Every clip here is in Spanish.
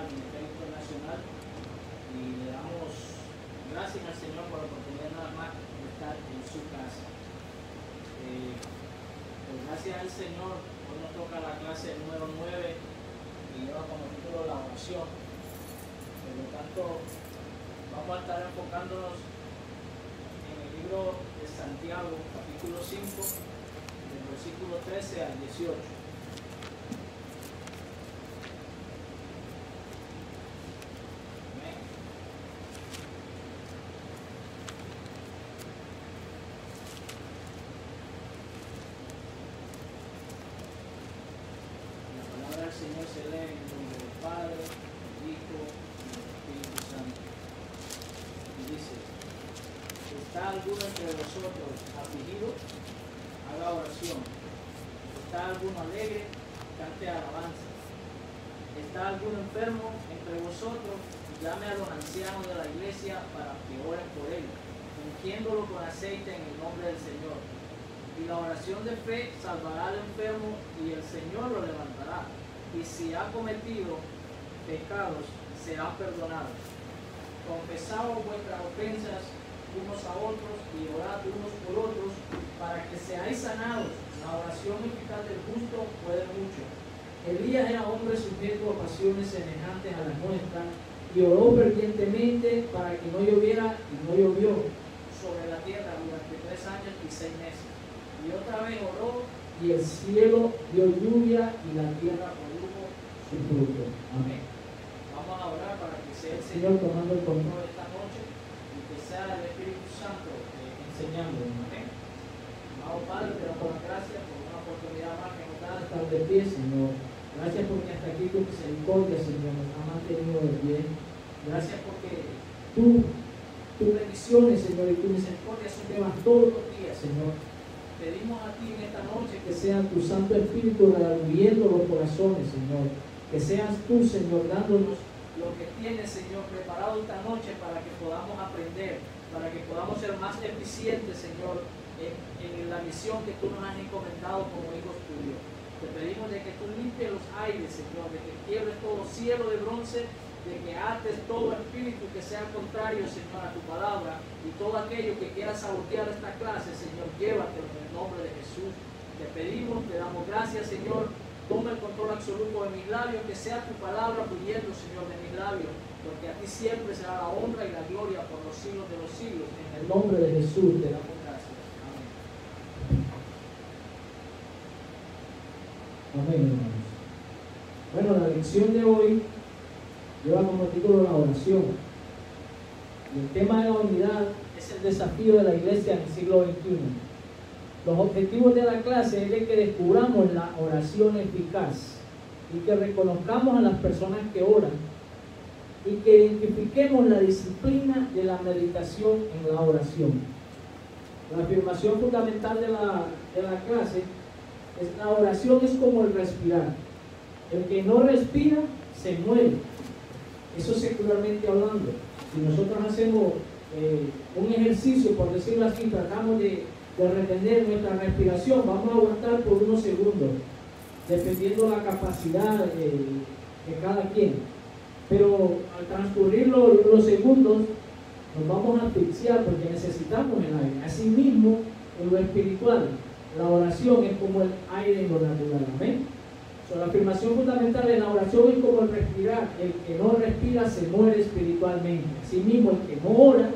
al Ministerio Internacional y le damos gracias al Señor por la oportunidad nada más de estar en su casa. Pues gracias al Señor, hoy nos toca la clase número 9 y lleva como título la oración. Por lo tanto, vamos a estar enfocándonos en el libro de Santiago, capítulo 5, del versículo 13 al 18. El Señor se lee en nombre del Padre, del Hijo y del Espíritu Santo. Y dice: ¿está alguno entre vosotros afligido? Haga oración. ¿Está alguno alegre? Cante alabanza. ¿Está alguno enfermo entre vosotros? Llame a los ancianos de la iglesia para que oren por él, ungiéndolo con aceite en el nombre del Señor. Y la oración de fe salvará al enfermo y el Señor lo levantará. Y si ha cometido pecados, serán perdonados. Confesaos vuestras ofensas unos a otros y orad unos por otros para que seáis sanados. La oración eficaz del justo puede mucho. Elías era hombre sujeto a pasiones semejantes a las nuestras y oró fervientemente para que no lloviera y no llovió sobre la tierra durante 3 años y 6 meses. Y otra vez oró y el cielo dio lluvia y la tierra produjo su fruto. Amén. Vamos a orar para que sea el Señor tomando el control esta noche y que sea el Espíritu Santo enseñándonos. Amén. Amado Padre, te damos las gracias por una oportunidad más que nos da de estar de pie, Señor. Gracias porque hasta aquí tu misericordia, Señor, nos ha mantenido de pie. Gracias porque tus bendiciones, Señor, y tu misericordia son nuevas todos los días, Señor. Pedimos a ti en esta noche que sea tu Santo Espíritu redarguyendo los corazones, Señor. Que seas tú, Señor, dándonos lo que tienes, Señor, preparado esta noche para que podamos aprender, para que podamos ser más eficientes, Señor, en la misión que tú nos has encomendado como hijos tuyos. Te pedimos de que tú limpies los aires, Señor, de que quiebres todo cielo de bronce, de que ates todo espíritu que sea contrario, Señor, a tu palabra, y todo aquello que quiera sabotear esta clase, Señor, llévatelo en el nombre de Jesús. Te pedimos, te damos gracias, Señor. Toma el control absoluto de mis labios, que sea tu palabra fluyendo, Señor, de mis labios, porque a ti siempre será la honra y la gloria por los siglos de los siglos. En el nombre de Jesús te damos gracias. Amén. Amén, hermanos. Bueno, la lección de hoy lleva como título la oración. Y el tema de la unidad es el desafío de la iglesia en el siglo XXI. Los objetivos de la clase es de que descubramos la oración eficaz y que reconozcamos a las personas que oran y que identifiquemos la disciplina de la meditación en la oración. La afirmación fundamental de la clase es: la oración es como el respirar. El que no respira se muere. Eso secularmente hablando. Si nosotros hacemos un ejercicio, por decirlo así, tratamos de retener nuestra respiración, vamos a aguantar por unos segundos, dependiendo la capacidad de cada quien. Pero al transcurrir los segundos, nos vamos a asfixiar porque necesitamos el aire. Asimismo, en lo espiritual, la oración es como el aire en lo natural. Amén. La afirmación fundamental en la oración es como el respirar. El que no respira se muere espiritualmente. Asimismo, el que no ora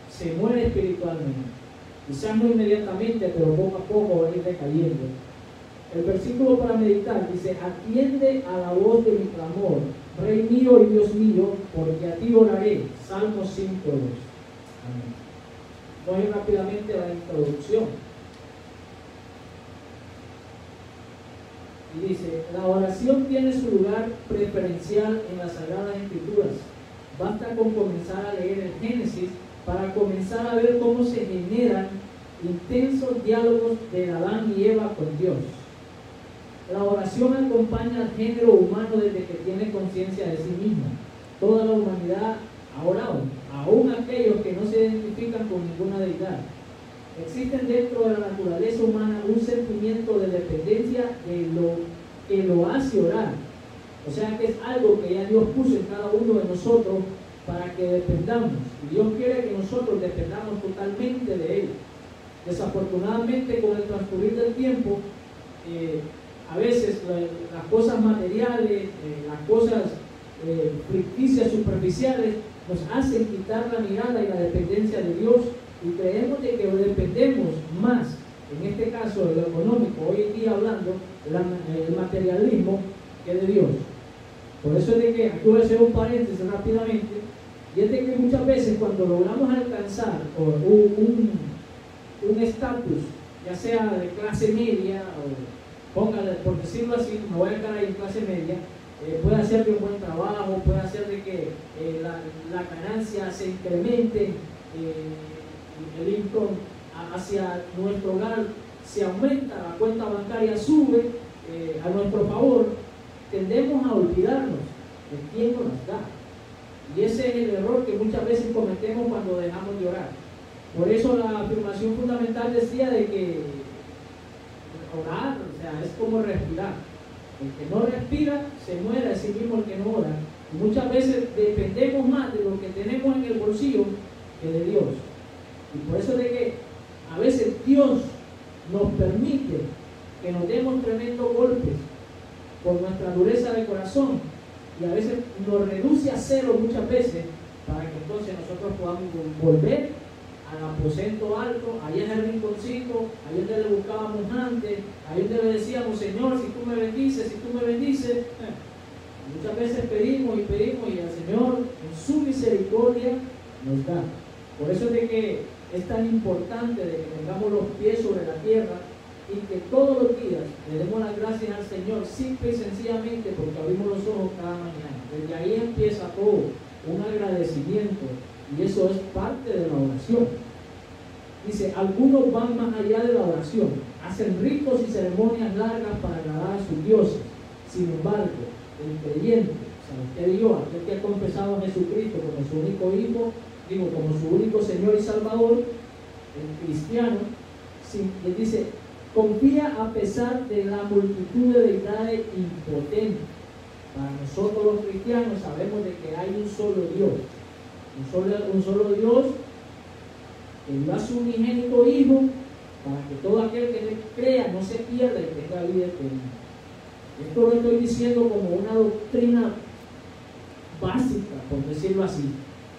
se muere espiritualmente. Quizás no inmediatamente, pero poco a poco va a ir decayendo. El versículo para meditar dice: atiende a la voz de mi clamor, Rey mío y Dios mío, porque a ti oraré. Salmo 5:2. Amén. Voy a ir rápidamente a la introducción. Y dice: la oración tiene su lugar preferencial en las Sagradas Escrituras. Basta con comenzar a leer el Génesis para comenzar a ver cómo se generan intensos diálogos de Adán y Eva con Dios. La oración acompaña al género humano desde que tiene conciencia de sí mismo. Toda la humanidad ha orado, aún aquellos que no se identifican con ninguna deidad. Existen dentro de la naturaleza humana un sentimiento de dependencia de lo que lo hace orar. O sea que es algo que ya Dios puso en cada uno de nosotros para que dependamos. Y Dios quiere que nosotros dependamos totalmente de Él. Desafortunadamente, con el transcurrir del tiempo, a veces las cosas materiales, las cosas ficticias, superficiales, nos hacen quitar la mirada y la dependencia de Dios, y creemos de que dependemos más, en este caso de lo económico, hoy en día hablando, el materialismo, que de Dios. Por eso es de que, aquí voy a hacer un paréntesis rápidamente, y es de que muchas veces cuando logramos alcanzar un estatus, ya sea de clase media, o póngale, por decirlo así, me voy a quedar ahí en clase media, puede hacer de un buen trabajo, puede hacer de que la ganancia se incremente, el income hacia nuestro hogar se aumenta, la cuenta bancaria sube a nuestro favor, tendemos a olvidarnos de quién nos las da. Y ese es el error que muchas veces cometemos cuando dejamos de orar. Por eso la afirmación fundamental decía de que orar, o sea, es como respirar. El que no respira se muere, así mismo el que no ora. Y muchas veces dependemos más de lo que tenemos en el bolsillo que de Dios. Y por eso de que a veces Dios nos permite que nos demos tremendos golpes por nuestra dureza de corazón, y a veces nos reduce a cero muchas veces, para que entonces nosotros podamos volver al aposento alto, ahí en el rinconcito, ahí donde le buscábamos antes, ahí donde le decíamos: Señor, si tú me bendices, muchas veces pedimos y pedimos, y el Señor en su misericordia nos da. Por eso es de que es tan importante de que tengamos los pies sobre la tierra, y que todos los días le demos las gracias al Señor, simple y sencillamente porque abrimos los ojos cada mañana. Desde ahí empieza todo, un agradecimiento, y eso es parte de la oración. Dice: algunos van más allá de la oración, hacen ritos y ceremonias largas para agradar a sus dioses. Sin embargo, el creyente, o sea, usted y yo, aquel que ha confesado a Jesucristo como su único Hijo, como su único Señor y Salvador, el cristiano, le dice: confía a pesar de la multitud de deidades impotentes. Para nosotros los cristianos sabemos de que hay un solo Dios, un solo Dios que dio a su unigénito Hijo para que todo aquel que le crea no se pierda y tenga vida eterna. Esto lo estoy diciendo como una doctrina básica, por decirlo así,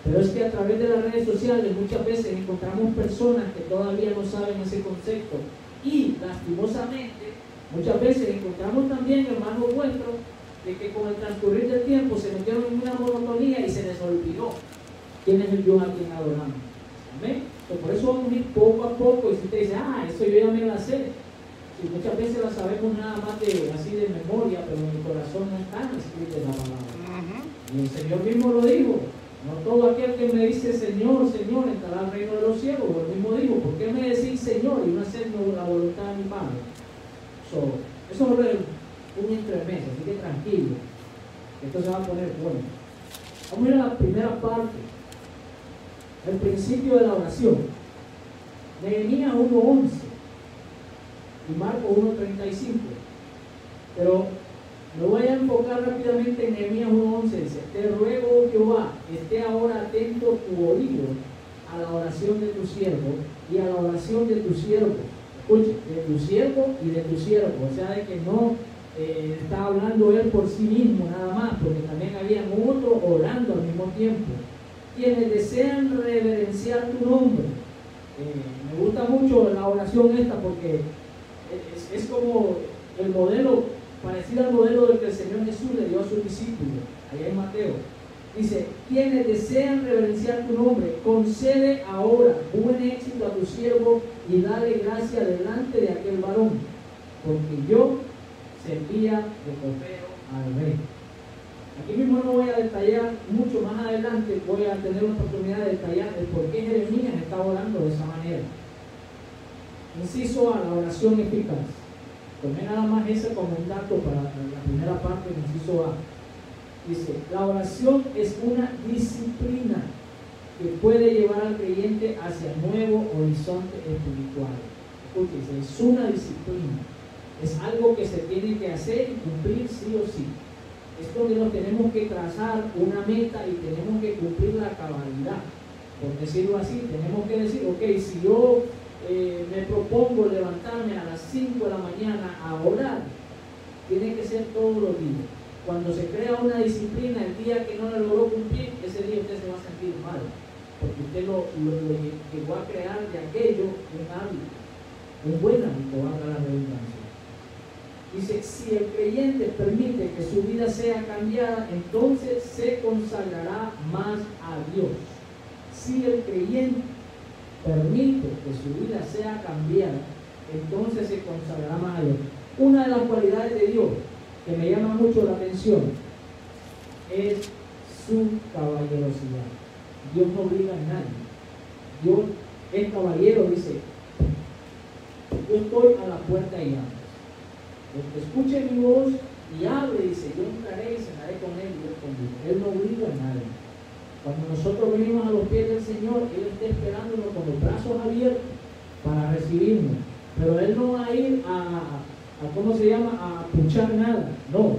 pero es que a través de las redes sociales muchas veces encontramos personas que todavía no saben ese concepto. Y lastimosamente, muchas veces encontramos también hermanos nuestros de que con el transcurrir del tiempo se metieron en una monotonía y se les olvidó quién es el Dios a quien adoramos. Amén. Entonces, por eso vamos a ir poco a poco. Y si usted dice: eso yo ya me la sé, y muchas veces la sabemos nada más así de memoria, pero en el corazón no están escritas la palabra. Y el Señor mismo lo dijo: no todo aquel que me dice Señor, Señor, entrará al reino de los cielos. O él mismo dijo: ¿por qué me decís Señor y no hacer la voluntad de mi Padre? Eso es un entremés, así que tranquilo, esto se va a poner bueno. Vamos a ir a la primera parte, el principio de la oración. Nehemías 1:11 y Marcos 1:35. Pero me voy a enfocar rápidamente en Nehemías 1:11. Dice: te ruego, Jehová, esté ahora atento tu oído a la oración de tu siervo y a la oración de tu siervo. Escuche, de tu siervo y de tu siervo. O sea, de que no está hablando él por sí mismo nada más, porque también habían otros orando al mismo tiempo, quienes desean reverenciar tu nombre. Me gusta mucho la oración esta, porque es como el modelo, parecido al modelo del que el Señor Jesús le dio a sus discípulos, allá en Mateo. Dice: quienes desean reverenciar tu nombre, concede ahora buen éxito a tu siervo y dale gracia delante de aquel varón, porque yo servía de copero al rey. Aquí mismo no voy a detallar mucho, más adelante voy a tener la oportunidad de detallar el por qué Jeremías está orando de esa manera. Inciso A, la oración eficaz. Tomé nada más ese como un dato para la primera parte del inciso A. Dice: la oración es una disciplina que puede llevar al creyente hacia nuevo horizonte espiritual. Escuchen, es una disciplina. Es algo que se tiene que hacer y cumplir sí o sí. es donde nos tenemos que trazar una meta y tenemos que cumplir la cabalidad. Por decirlo así, tenemos que decir, ok, si yo me propongo levantarme a las 5 de la mañana a orar, tiene que ser todos los días. Cuando se crea una disciplina, el día que no la logró cumplir, ese día usted se va a sentir mal, porque usted lo llegó a crear de aquello un hábito, un buen hábito, valga la redundancia. Dice, si el creyente permite que su vida sea cambiada, entonces se consagrará más a Dios. Si el creyente permite que su vida sea cambiada, entonces se consagrará más a Dios. Una de las cualidades de Dios que me llama mucho la atención es su caballerosidad. Dios no obliga a nadie. Dios es caballero, dice, yo estoy a la puerta y llamo. El que escuche mi voz y hable, dice, yo entraré y cenaré con él y él conmigo. Él no obliga a nadie. Cuando nosotros venimos a los pies del Señor, Él está esperándonos con los brazos abiertos para recibirnos. Pero Él no va a ir ¿cómo se llama? A puchar nada. No.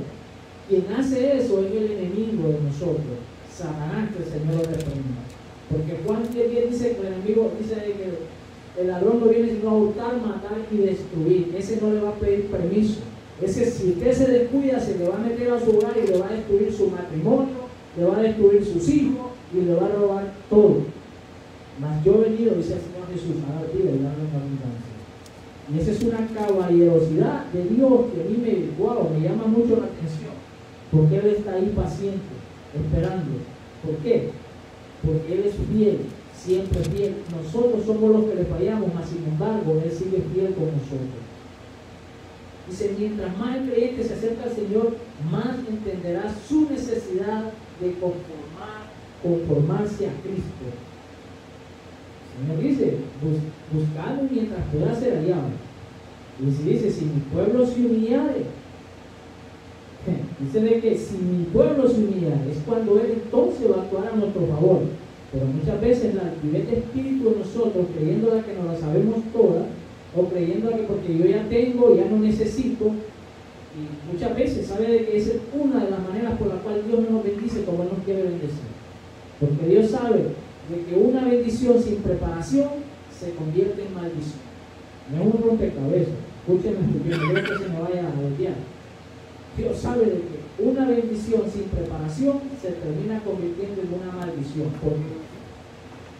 Quien hace eso es el enemigo de nosotros. Satanás, que el Señor lo reprenda. Porque Juan 10 dice que el enemigo dice que el ladrón no viene sino a hurtar, matar y destruir. Ese no le va a pedir permiso. Ese, si usted se descuida, se le va a meter a su hogar y le va a destruir su matrimonio, le va a destruir sus hijos y le va a robar todo. Mas yo he venido, dice el Señor Jesús, a dar vida y darle en abundancia. Y esa es una caballerosidad de Dios que a mí me llama mucho la atención. Porque Él está ahí paciente, esperando. ¿Por qué? Porque Él es fiel, siempre fiel. Nosotros somos los que le fallamos, mas sin embargo, Él sigue fiel con nosotros. Dice, mientras más el creyente se acerca al Señor, más entenderá su necesidad de conformarse a Cristo. El Señor dice, buscadme mientras pueda ser hallado. Y si dice, si mi pueblo se humillare, dice de que si mi pueblo se humillare, es cuando Él entonces va a actuar a nuestro favor. Pero muchas veces la altivez de espíritu de nosotros, creyendo que nos la sabemos todas, o creyendo que porque yo ya tengo, ya no necesito, y muchas veces sabe de que esa es una de las maneras por la cual Dios no nos bendice como Él nos quiere bendecir. Porque Dios sabe de que una bendición sin preparación se convierte en maldición. No es un rompecabezas. Escúchenme, porque no quiero que se me vaya a voltear. Dios sabe de que una bendición sin preparación se termina convirtiendo en una maldición. ¿Por qué?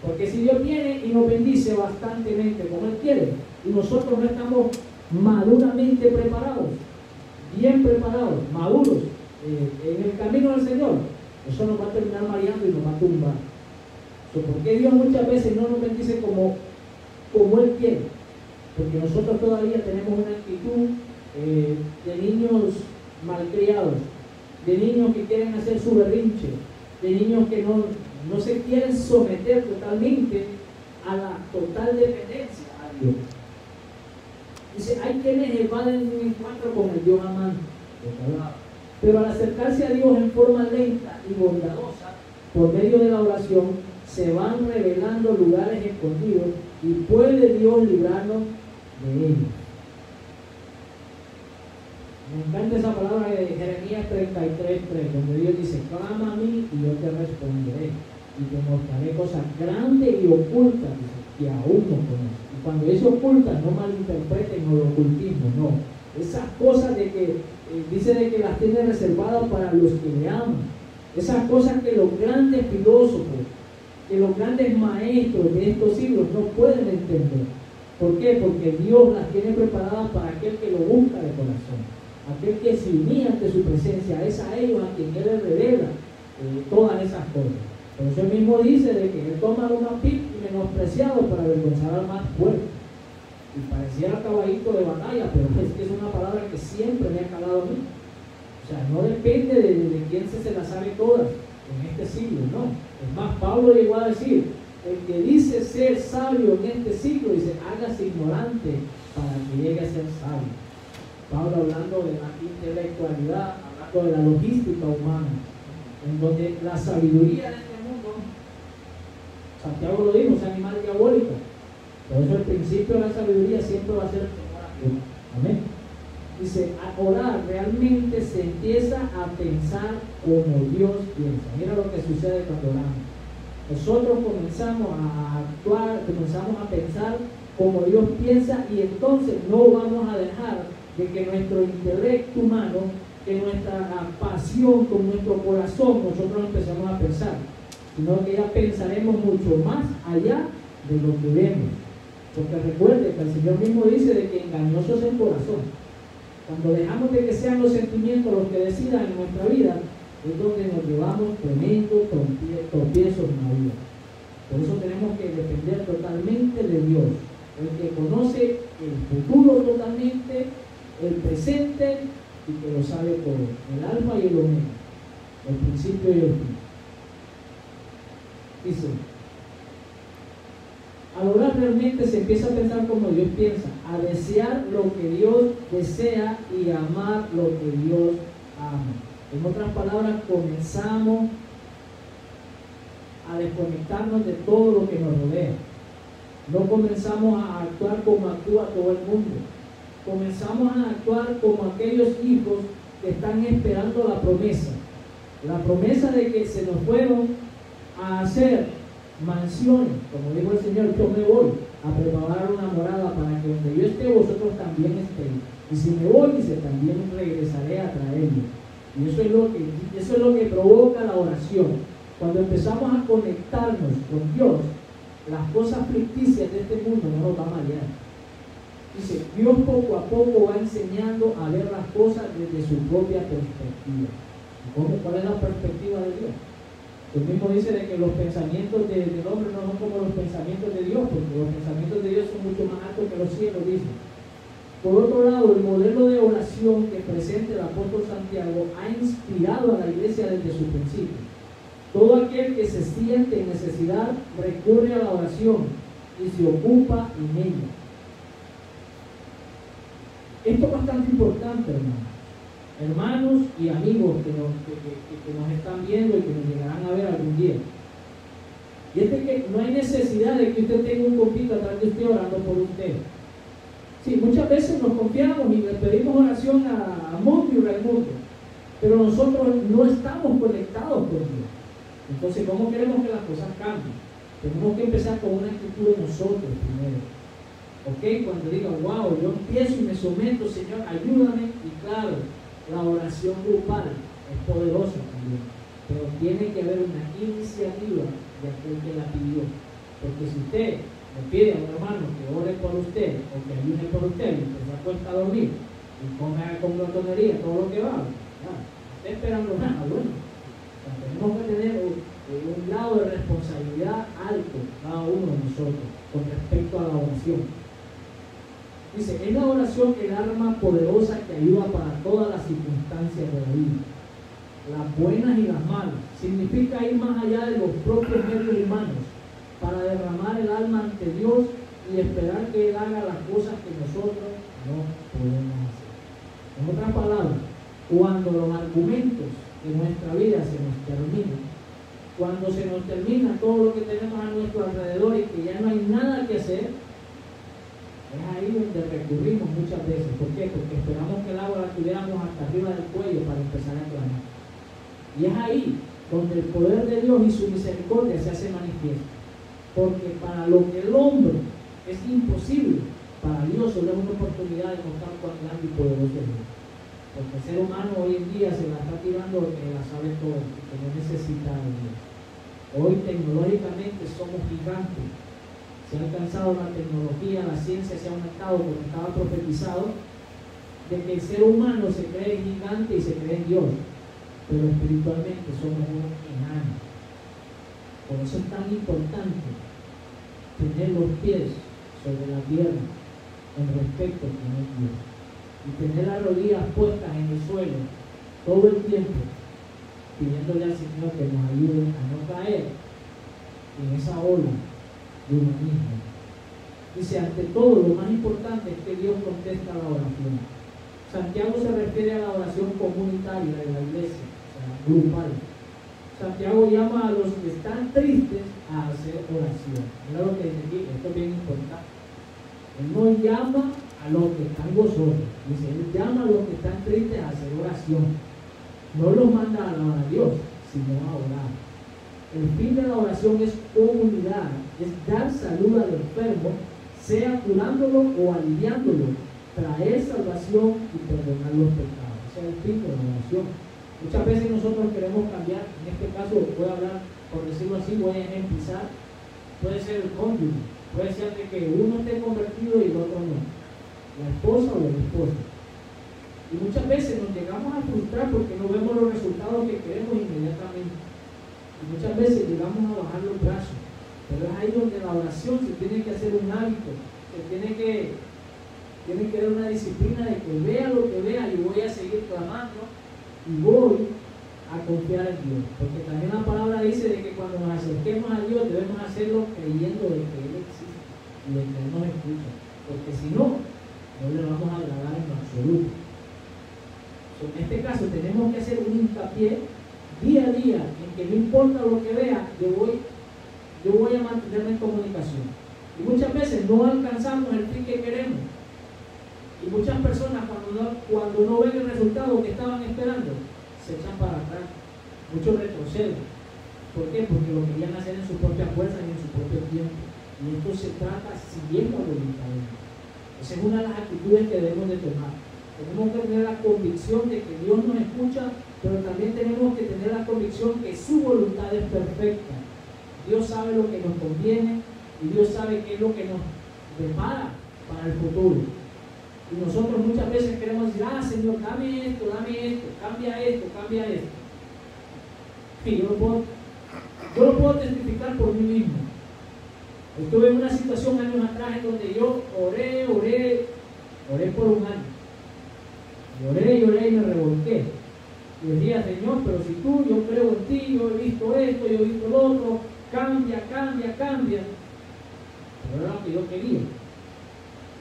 Porque si Dios viene y nos bendice bastantemente como Él quiere, y nosotros no estamos maduramente preparados, bien preparados, maduros, en el camino del Señor, eso nos va a terminar mareando y nos va a tumbar. ¿Por qué Dios muchas veces no nos bendice como Él quiere? Porque nosotros todavía tenemos una actitud de niños malcriados, de niños que quieren hacer su berrinche, de niños que no se quieren someter totalmente a la total dependencia a Dios. Dice, hay quienes evaden un encuentro con el Dios amante, pero al acercarse a Dios en forma lenta y bondadosa, por medio de la oración, se van revelando lugares escondidos y puede Dios librarnos de ellos. Me encanta esa palabra de Jeremías 33:3, donde Dios dice, clama a mí y yo te responderé y te mostraré cosas grandes y ocultas, dice, que aún no conoces. Y cuando dice ocultas, no malinterpreten el ocultismo, no. Esas cosas de que dice de que las tiene reservadas para los que le aman. Esas cosas que los grandes filósofos, que los grandes maestros de estos siglos no pueden entender. ¿Por qué? Porque Dios las tiene preparadas para aquel que lo busca de corazón, aquel que se unía ante su presencia. Es a ellos a quien Él les revela todas esas cosas. Por eso Él mismo dice de que Él toma a los más vil y menospreciados para avergonzar al más fuerte. Y pareciera caballito de batalla, pero es que es una palabra que siempre me ha calado a mí. O sea, no depende de quién se las sabe todas en este siglo, no. Es más, Pablo llegó a decir, el que dice ser sabio en este siglo, dice, hágase ignorante para que llegue a ser sabio. Pablo hablando de la intelectualidad, hablando de la logística humana, en donde la sabiduría de este mundo, Santiago lo dijo, es animal diabólico. Por eso el principio de la sabiduría siempre va a ser el temor a Dios. Amén. Dice, a orar realmente se empieza a pensar como Dios piensa. Mira lo que sucede cuando oramos. Nosotros comenzamos a actuar, comenzamos a pensar como Dios piensa, y entonces no vamos a dejar de que nuestro intelecto humano, que nuestra pasión con nuestro corazón, nosotros empezamos a pensar, sino que ya pensaremos mucho más allá de lo que vemos. Porque recuerde que el Señor mismo dice de que engañoso es el corazón. Cuando dejamos de que sean los sentimientos los que decidan en nuestra vida, es donde nos llevamos tremendos tropiezos en la vida. Por eso tenemos que depender totalmente de Dios, el que conoce el futuro totalmente, el presente, y que lo sabe todo, el alfa y el omega, el principio y el fin. Dice, al orar realmente se empieza a pensar como Dios piensa, a desear lo que Dios desea y amar lo que Dios ama. En otras palabras, comenzamos a desconectarnos de todo lo que nos rodea. No comenzamos a actuar como actúa todo el mundo. Comenzamos a actuar como aquellos hijos que están esperando la promesa de que se nos fueron a hacer mansiones, como dijo el Señor, yo me voy a preparar una morada para que donde yo esté, vosotros también estéis. Y si me voy, dice, también regresaré a traerlo. Y eso es lo que provoca la oración. Cuando empezamos a conectarnos con Dios, las cosas ficticias de este mundo no nos van a marear. Dice, Dios poco a poco va enseñando a ver las cosas desde su propia perspectiva. ¿Cuál es la perspectiva de Dios? Él mismo dice de que los pensamientos del hombre no son como los pensamientos de Dios, porque los pensamientos de Dios son mucho más altos que los cielos, dice. Por otro lado, el modelo de oración que presenta el apóstol Santiago ha inspirado a la iglesia desde su principio. Todo aquel que se siente en necesidad recurre a la oración y se ocupa en ella. Esto es bastante importante, hermanos y amigos que nos están viendo y que nos llegarán a ver algún día. Y es de que no hay necesidad de que usted tenga un compito atrás de usted orando por usted. Sí, muchas veces nos confiamos y le pedimos oración a Mundo y Raimundo, pero nosotros no estamos conectados con Dios. Entonces, ¿cómo queremos que las cosas cambien? Tenemos que empezar con una actitud de nosotros primero. ¿Ok? Cuando diga, wow, yo empiezo y me someto, Señor, ayúdame. Y claro, la oración grupal es poderosa también, pero tiene que haber una iniciativa de aquel que la pidió. Porque si usted le pide a un hermano que ore por usted o que ayude por usted y usted se acuesta a dormir y come con glotonería todo lo que va, no está esperando nada bueno. O sea, tenemos que tener un lado de responsabilidad alto cada uno de nosotros con respecto a la oración. Dice, es la oración el arma poderosa que ayuda para todas las circunstancias de la vida, las buenas y las malas. Significa ir más allá de los propios medios humanos para derramar el alma ante Dios y esperar que Él haga las cosas que nosotros no podemos hacer. En otras palabras, cuando los argumentos de nuestra vida se nos terminan, cuando se nos termina todo lo que tenemos a nuestro alrededor y que ya no hay nada que hacer, es ahí donde recurrimos muchas veces. ¿Por qué? Porque esperamos que el agua la tuviéramos hasta arriba del cuello para empezar a clamar. Y es ahí donde el poder de Dios y su misericordia se hace manifiesto. Porque para lo que el hombre es imposible, para Dios solo es una oportunidad de mostrar cuán grande y poderoso es Dios. Porque el ser humano hoy en día se la está tirando porque la sabe todo, que no necesita de Dios. Hoy tecnológicamente somos gigantes. Se ha alcanzado la tecnología, la ciencia se ha aumentado, como estaba profetizado, de que el ser humano se cree gigante y se cree en Dios, pero espiritualmente somos unos enanos. Por eso es tan importante tener los pies sobre la tierra en respecto a quién es Dios, y tener las rodillas puestas en el suelo todo el tiempo, pidiéndole al Señor que nos ayude a no caer en esa ola de humanismo. Dice, ante todo, lo más importante es que Dios contesta la oración. Santiago se refiere a la oración comunitaria de la iglesia, o sea, grupal. Santiago llama a los que están tristes a hacer oración. Mira lo que dice aquí, esto es bien importante. Él no llama a los que están gozosos. Dice, Él llama a los que están tristes a hacer oración. No los manda a alabar a Dios, sino a orar. El fin de la oración es comunidad, es dar salud al enfermo, sea curándolo o aliviándolo, traer salvación y perdonar los pecados. Ese es el fin de la oración. Muchas veces nosotros queremos cambiar, en este caso voy a hablar, por decirlo así, voy a ejemplizar, puede ser el cónyuge, puede ser de que uno esté convertido y el otro no, la esposa o el esposo. Y muchas veces nos llegamos a frustrar porque no vemos los resultados que queremos inmediatamente. Y muchas veces llegamos a bajar los brazos. Pero es ahí donde la oración se tiene que hacer un hábito, se tiene que dar una disciplina de que vea lo que vea, yo voy a seguir clamando y voy a confiar en Dios. Porque también la palabra dice de que cuando nos acerquemos a Dios debemos hacerlo creyendo de que Él existe y de que Él nos escucha. Porque si no, no le vamos a agradar en lo absoluto. En este caso tenemos que hacer un hincapié día a día en que no importa lo que vea, yo voy a mantenerme en comunicación. Y muchas veces no alcanzamos el fin que queremos. Y muchas personas cuando no ven el resultado que estaban esperando, se echan para atrás. Muchos retroceden. ¿Por qué? Porque lo querían hacer en su propia fuerza y en su propio tiempo. Y esto se trata siguiendo la voluntad de Dios. Esa es una de las actitudes que debemos de tomar. Tenemos que tener la convicción de que Dios nos escucha, pero también tenemos que tener la convicción que su voluntad es perfecta. Dios sabe lo que nos conviene y Dios sabe qué es lo que nos prepara para el futuro. Y nosotros muchas veces queremos decir, Señor, dame esto, cambia esto. Sí, yo lo puedo testificar por mí mismo. Estuve en una situación años atrás en donde yo oré por un año. Lloré y me revolqué. Y decía, Señor, pero si tú, yo creo en ti, yo he visto esto, yo he visto lo otro, cambia. Pero era lo que yo quería.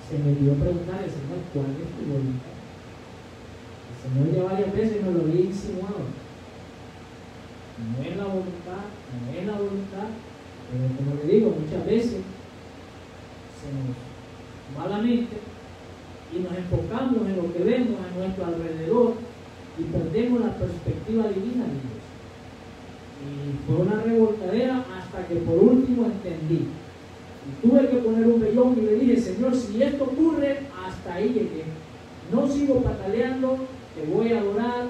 Se me dio preguntar al Señor, ¿cuál es tu voluntad? El Señor ya varias veces me lo había insinuado. No es la voluntad, pero como le digo, muchas veces se nos va la mente y nos enfocamos en lo que vemos a nuestro alrededor y perdemos la perspectiva divina de Dios. Y fue una revolcadera hasta que por último entendí. Y tuve que poner un vellón y le dije, Señor, si esto ocurre, hasta ahí llegué. No sigo pataleando, te voy a adorar.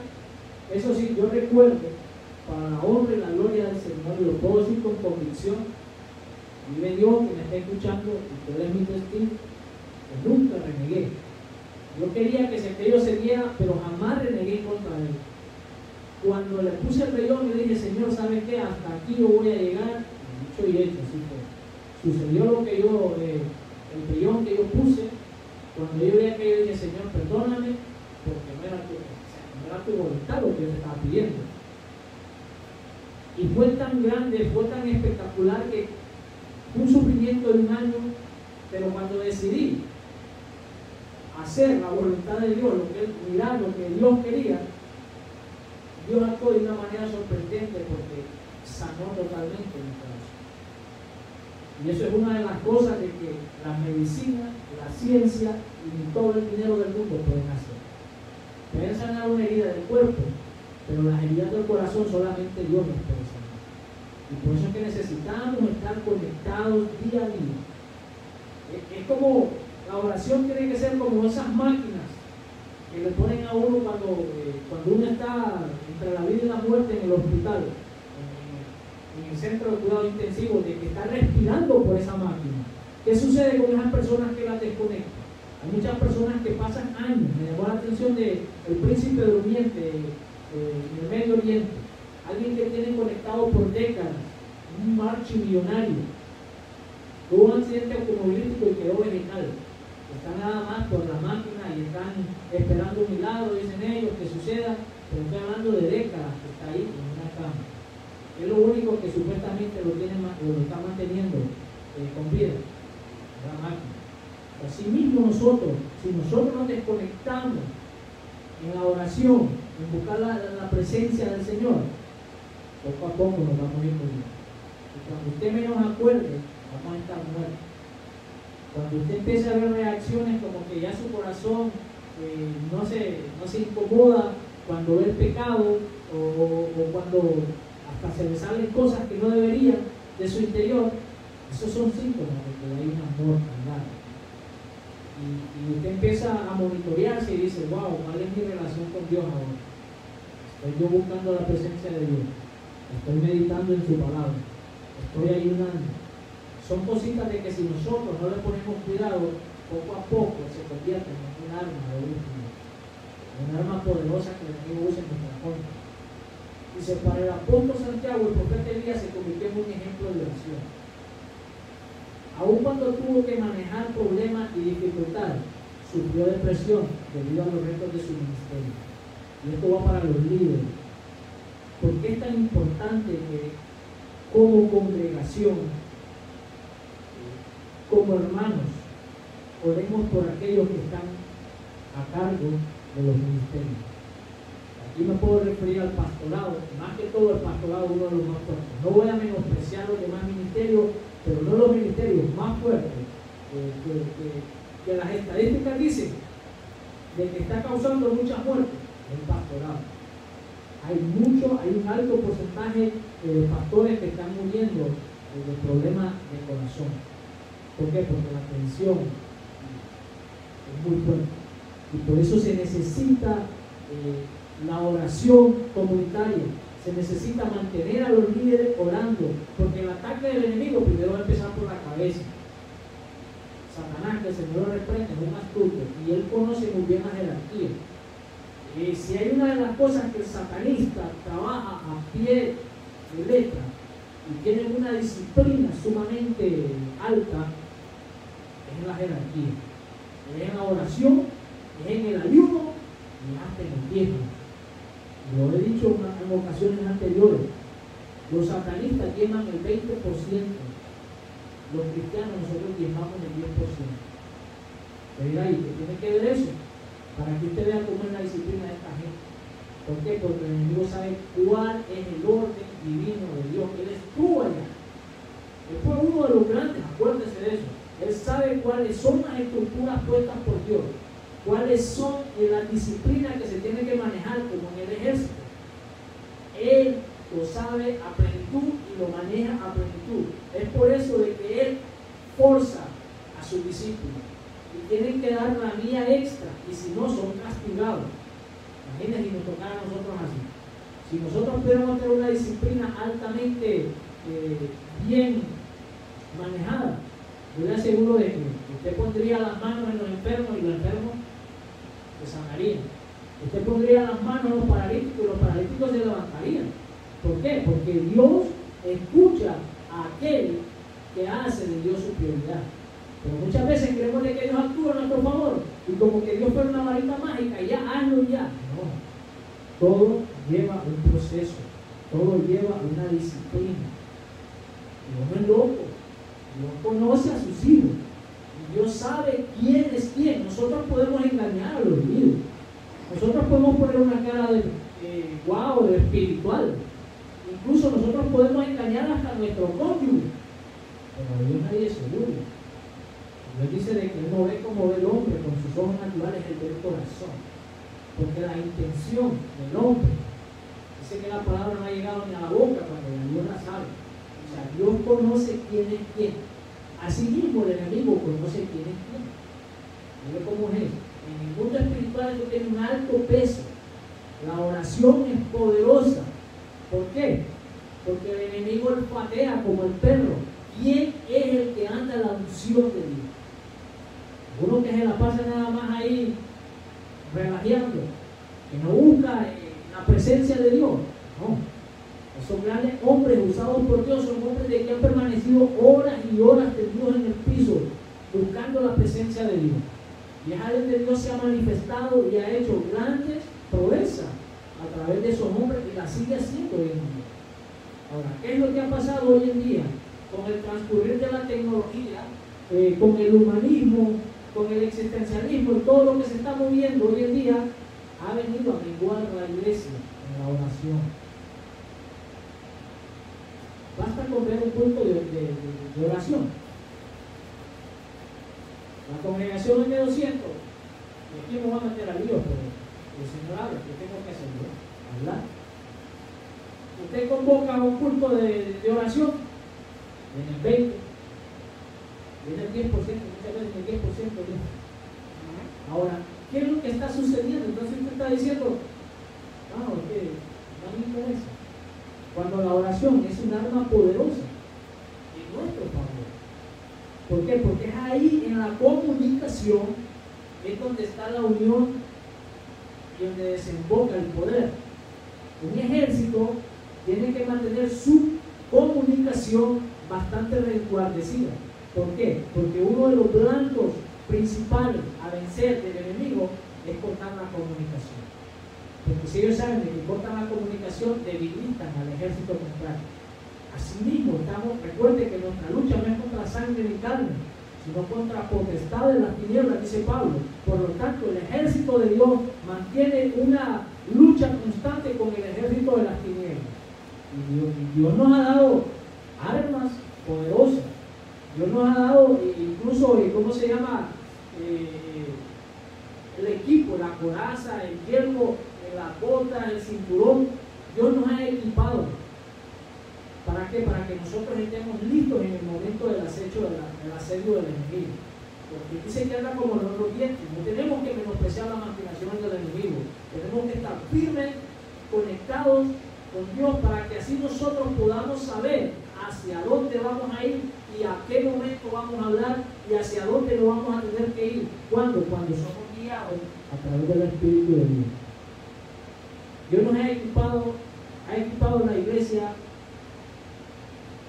Eso sí, yo recuerdo, para la honra y la gloria del Señor, y lo puedo decir con convicción, vive Dios que me está escuchando y que Él es mi testigo, que nunca renegué. Yo quería que aquello se diera, pero jamás renegué contra Él. Cuando le puse el vellón y le dije, Señor, ¿sabes qué? Hasta aquí yo voy a llegar, dicho y hecho, así fue. Sucedió lo que yo, el vellón que yo puse, cuando yo vi aquello, dije, Señor, perdóname, porque no era tu voluntad lo que yo te estaba pidiendo. Y fue tan grande, fue tan espectacular que fue un sufrimiento de un año, pero cuando decidí hacer la voluntad de Dios, mirar lo que Dios quería, Dios actuó de una manera sorprendente porque sanó totalmente mi corazón. Y eso es una de las cosas de que la medicina, la ciencia y todo el dinero del mundo pueden hacer. Pueden sanar una herida del cuerpo, pero las heridas del corazón solamente Dios las puede sanar. Y por eso es que necesitamos estar conectados día a día. Es como la oración tiene que ser como esas máquinas que le ponen a uno cuando uno está entre la vida y la muerte en el hospital, en el centro de cuidado intensivo, de que está respirando por esa máquina. ¿Qué sucede con esas personas que las desconectan? Hay muchas personas que pasan años. Me llamó la atención del príncipe durmiente en el Medio Oriente, alguien que tiene conectado por décadas, un multimillonario, tuvo un accidente automovilístico y quedó vegetal. Están nada más por la máquina y están esperando un milagro, dicen ellos, que suceda, pero estoy hablando de décadas que está ahí en una cama. Es lo único que supuestamente lo está manteniendo con vida, la máquina. Así mismo nosotros, si nosotros nos desconectamos en la oración, en buscar la presencia del Señor, poco a poco nos vamos a ir muriendo. Y cuando usted menos acuerde, vamos a estar muertos. Cuando usted empieza a ver reacciones como que ya su corazón no se incomoda cuando ve el pecado o cuando hasta se le salen cosas que no deberían de su interior, esos son síntomas de que hay un amor carnal. Y usted empieza a monitorearse y dice, wow, ¿cuál es mi relación con Dios ahora? Estoy yo buscando la presencia de Dios, estoy meditando en su palabra, estoy ayunando. Son cositas de que si nosotros no le ponemos cuidado, poco a poco se convierte en un arma de último, un arma poderosa que el enemigo usa en nuestra contra. Dice, para el apóstol Santiago, el profeta Elías se convirtió en un ejemplo de oración. Aun cuando tuvo que manejar problemas y dificultades, sufrió depresión debido a los retos de su ministerio. Y esto va para los líderes. ¿Por qué es tan importante que como congregación, como hermanos, oremos por aquellos que están a cargo de los ministerios? Aquí me puedo referir al pastorado, más que todo el pastorado, uno de los más fuertes. No voy a menospreciar los demás ministerios, pero no los ministerios más fuertes que las estadísticas dicen de que está causando muchas muertes, el pastorado. Hay un alto porcentaje de pastores que están muriendo de problemas de corazón. ¿Por qué? Porque la tensión es muy fuerte. Y por eso se necesita la oración comunitaria. Se necesita mantener a los líderes orando, porque el ataque del enemigo primero va a empezar por la cabeza. Satanás, que el Señor lo reprende, es un astuto y él conoce muy bien la jerarquía. Si hay una de las cosas que el satanista trabaja a pie de letra y tiene una disciplina sumamente alta, es en la jerarquía, es en la oración, es en el ayuno y hasta en el diezmo. Lo he dicho en ocasiones anteriores, los satanistas queman el 20%, los cristianos nosotros diezmamos el 10%. ¿Ve ahí que tiene que ver eso? Para que usted vea cómo es la disciplina de esta gente. ¿Por qué? Porque el enemigo sabe cuál es el orden divino de Dios. Él estuvo allá. Él fue uno de los grandes, acuérdense de eso. Él sabe cuáles son las estructuras puestas por Dios, cuáles son las disciplinas que se tienen que manejar como en el ejército. Él lo sabe a plenitud y lo maneja a plenitud. Es por eso de que él forza a sus discípulos y tienen que dar la vía extra, y si no son castigados. Imagínense si nos tocara a nosotros así. Si nosotros pudiéramos tener una disciplina altamente bien manejada, yo le aseguro de que usted pondría las manos en los enfermos y los enfermos se sanarían. Usted pondría las manos en los paralíticos y los paralíticos se levantarían. ¿Por qué? Porque Dios escucha a aquel que hace de Dios su prioridad. Pero muchas veces creemos que Dios actúa a nuestro favor y como que Dios fuera una varita mágica y ya, hazlo ya. No. Todo lleva un proceso, todo lleva una disciplina. Dios no es loco. Dios conoce a sus hijos. Y Dios sabe quién es quién. Nosotros podemos engañar a los hijos. Nosotros podemos poner una cara de wow, de espiritual. Incluso nosotros podemos engañar hasta a nuestro cónyuge. Pero a Dios nadie es seguro. Dios dice de que Él no ve como ve el hombre con sus ojos naturales, Él ve el corazón. Porque la intención del hombre, dice que la palabra no ha llegado ni a la boca cuando Dios la sabe. O sea, Dios conoce quién es quién. Asimismo, el enemigo conoce quién es quién. Mire cómo es eso. En el mundo espiritual esto tiene un alto peso. La oración es poderosa. ¿Por qué? Porque el enemigo olfatea como el perro. ¿Quién es el que anda la unción de Dios? Uno que se la pasa nada más ahí relajeando, que no busca la presencia de Dios. No. Esos grandes hombres usados por Dios son hombres de que han permanecido horas y horas tendidos en el piso buscando la presencia de Dios. Y es ahí donde Dios se ha manifestado y ha hecho grandes proezas a través de esos hombres y la sigue haciendo hoy en día. Ahora, ¿qué es lo que ha pasado hoy en día? Con el transcurrir de la tecnología, con el humanismo, con el existencialismo y todo lo que se está moviendo hoy en día, ha venido a menguar la iglesia en la oración. Basta con ver un punto de oración. La congregación es de 200. Y aquí me voy a meter a Dios, pero el Señor habla, ¿qué tengo que hacer yo? Hablar. Usted convoca un culto de oración, en el 20, viene el 10%, muchas veces el 10% viene. Ahora, ¿qué es lo que está sucediendo? Entonces usted está diciendo, no, que no me interesa. Cuando la oración es un arma poderosa en nuestro favor. ¿Por qué? Porque es ahí en la comunicación es donde está la unión y donde desemboca el poder. Un ejército tiene que mantener su comunicación bastante resguardecida. ¿Por qué? Porque uno de los blancos principales a vencer del enemigo es cortar la comunicación. Porque si ellos saben de que cortan la comunicación, debilitan al ejército contrario. Asimismo, recuerde que nuestra lucha no es contra sangre ni carne, sino contra potestades de las tinieblas, dice Pablo. Por lo tanto, el ejército de Dios mantiene una lucha constante con el ejército de las tinieblas. Y Dios nos ha dado armas poderosas. Dios nos ha dado incluso, ¿cómo se llama? El equipo, la coraza, el yelmo, las botas, el cinturón. Dios nos ha equipado. ¿Para qué? Para que nosotros estemos listos en el momento del acecho, del asedio del enemigo. Porque dice que anda como los dientes. No tenemos que menospreciar las maquinaciones del enemigo. Tenemos que estar firmes, conectados con Dios, para que así nosotros podamos saber hacia dónde vamos a ir y a qué momento vamos a hablar y hacia dónde lo vamos a tener que ir. ¿Cuándo? Cuando somos guiados a través del Espíritu de Dios. Dios nos ha equipado la iglesia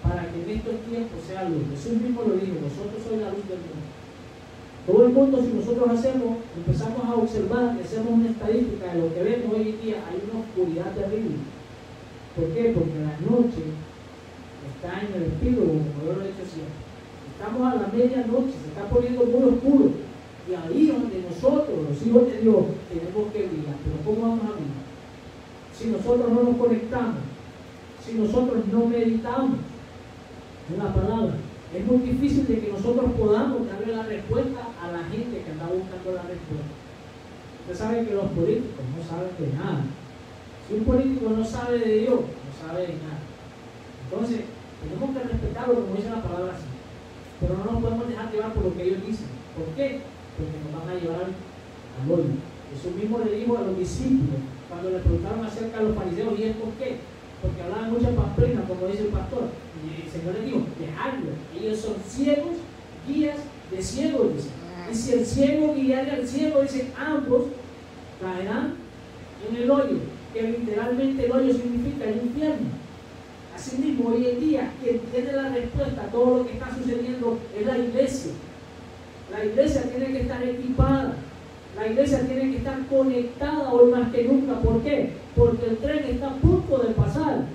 para que en estos tiempos sea luz. Jesús mismo lo dijo, vosotros sois la luz del mundo. Todo el mundo, si nosotros empezamos a observar y hacemos una estadística de lo que vemos hoy en día, hay una oscuridad terrible. ¿Por qué? Porque la noche está en el epílogo, como yo lo he dicho siempre. Estamos a la medianoche, se está poniendo muy oscuro. Y ahí donde nosotros, los hijos de Dios, tenemos que brillar. Pero ¿cómo vamos a brillar? Si nosotros no nos conectamos, si nosotros no meditamos en la palabra, es muy difícil de que nosotros podamos darle la respuesta a la gente que anda buscando la respuesta. Usted sabe que los políticos no saben de nada. Si un político no sabe de Dios, no sabe de nada. Entonces, tenemos que respetarlo como dice la palabra así. Pero no nos podemos dejar llevar por lo que ellos dicen. ¿Por qué? Porque nos van a llevar al hoyo. Jesús mismo le dijo a los discípulos, cuando le preguntaron acerca de los fariseos, ¿y es por qué? Porque hablaban mucha pamplina, como dice el pastor. Y el Señor les dijo, dejadlos. Ellos son ciegos, guías de ciegos, dice. Y si el ciego guiara al ciego, dice, ambos caerán en el hoyo. Que literalmente el hoyo significa el infierno. Asimismo, hoy en día, quien tiene la respuesta a todo lo que está sucediendo es la iglesia. La iglesia tiene que estar equipada. La iglesia tiene que estar conectada hoy más que nunca. ¿Por qué? Porque el tren está a punto de pasar.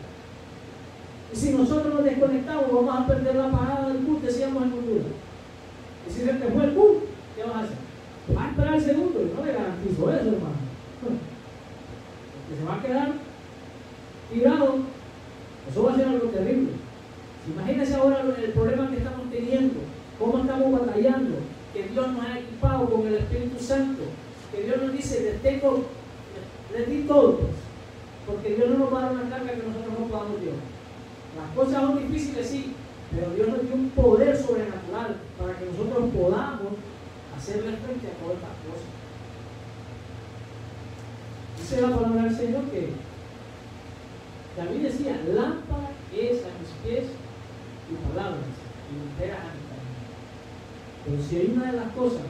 Y si nosotros nos desconectamos, vamos a perder la parada del bus, decíamos en Honduras. Y si se te fue el bus, ¿qué vas a hacer? Vas a esperar el segundo. Yo no le garantizo eso, hermano. Que se va a quedar tirado. Eso va a ser algo terrible. Imagínense ahora el problema que estamos teniendo, cómo estamos batallando, que Dios nos ha equipado con el Espíritu Santo, que Dios nos dice, les di todo, pues, porque Dios no nos va a dar una carga que nosotros no podamos llevar. Las cosas son difíciles, sí, pero Dios nos dio un poder sobrenatural para que nosotros podamos hacerle frente a todas estas cosas. Dice la palabra del Señor que David decía, lámpara es a mis pies y palabras y lumbrera a mi camino. Pero si hay una de las cosas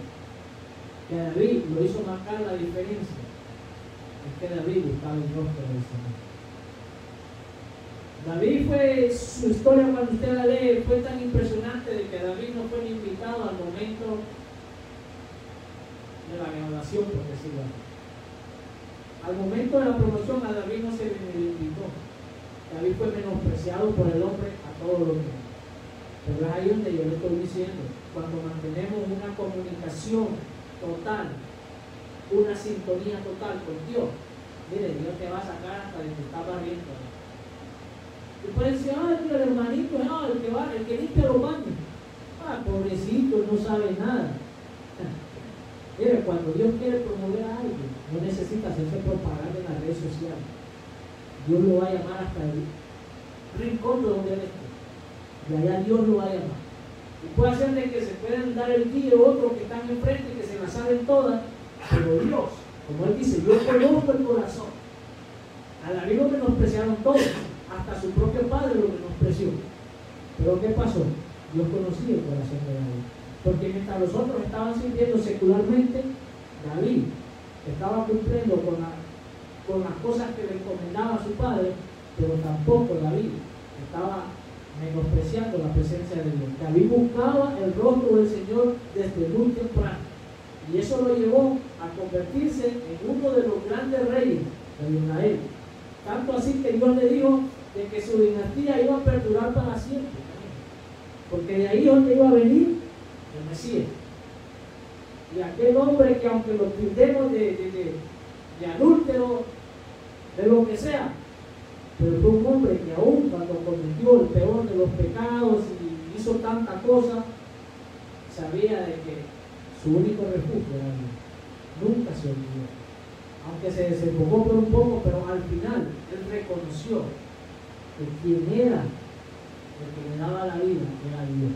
que a David lo hizo marcar la diferencia, es que David buscaba el rostro del Señor. David su historia cuando usted la lee, fue tan impresionante de que David no fue ni invitado al momento de la graduación, por decirlo así. Al momento de la promoción a David no se le invitó. David fue menospreciado por el hombre a todo lo que. Pero es ahí donde yo le estoy diciendo, cuando mantenemos una comunicación total, una sintonía total con Dios, mire, Dios te va a sacar hasta de que está barriendo. Y pueden decir, el hermanito, el que limpia los baños. Pobrecito, no sabe nada. Mire, cuando Dios quiere promover a alguien, no necesita hacerse propaganda en las redes sociales. Dios lo va a llamar hasta el rincón de donde él esté. Y allá Dios lo va a llamar. Y puede ser de que se pueden dar el día otros que están enfrente, que se las saben todas, pero Dios, como él dice, yo conozco el corazón. A David lo menospreciaron todos, hasta su propio padre lo menospreció. Pero ¿qué pasó? Dios conocía el corazón de David. Porque mientras los otros estaban sirviendo secularmente, David estaba cumpliendo con las cosas que le encomendaba a su padre, pero tampoco David estaba menospreciando la presencia de Dios. David buscaba el rostro del Señor desde muy temprano. Y eso lo llevó a convertirse en uno de los grandes reyes de Israel. Tanto así que Dios le dijo de que su dinastía iba a perdurar para siempre. Porque de ahí es donde iba a venir el Mesías. Y aquel hombre que aunque lo tildemos de adúltero, de lo que sea, pero fue un hombre que aún cuando cometió el peor de los pecados y hizo tanta cosa, sabía de que su único refugio era Dios. Nunca se olvidó. Aunque se desenfocó por un poco, pero al final él reconoció que quien era el que le daba la vida era Dios.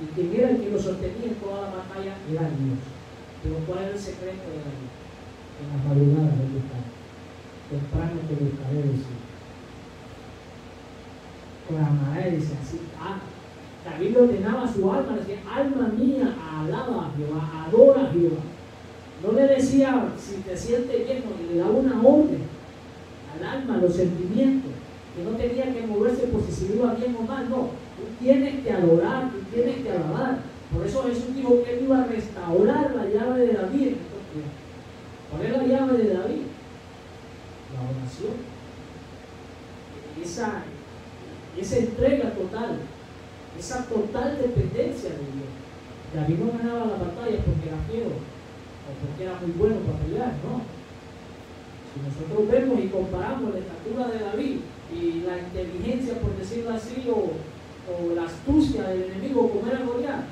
Y quien era el que lo sostenía en toda la batalla era Dios. Pero ¿cuál era el secreto de David? En las madrugadas de buscar. Temprano te buscaré, decir. Clamaré, dice así. David le ordenaba a su alma, le decía, alma mía, alaba a Jehová, adora a Jehová. No le decía, si te sientes bien, no, le daba una orden al alma, a los sentimientos, que no tenía que moverse por si se iba bien o mal, no. Tú tienes que adorar, tú tienes que alabar. Por eso Jesús dijo que él iba a restaurar la llave de David en estos tiempos. ¿Cuál es la llave de David? La oración. Esa entrega total, esa total dependencia de Dios. David no ganaba la batalla porque era fiero o porque era muy bueno para pelear, no. Si nosotros vemos y comparamos la estatura de David y la inteligencia, por decirlo así, o la astucia del enemigo como era Goliat,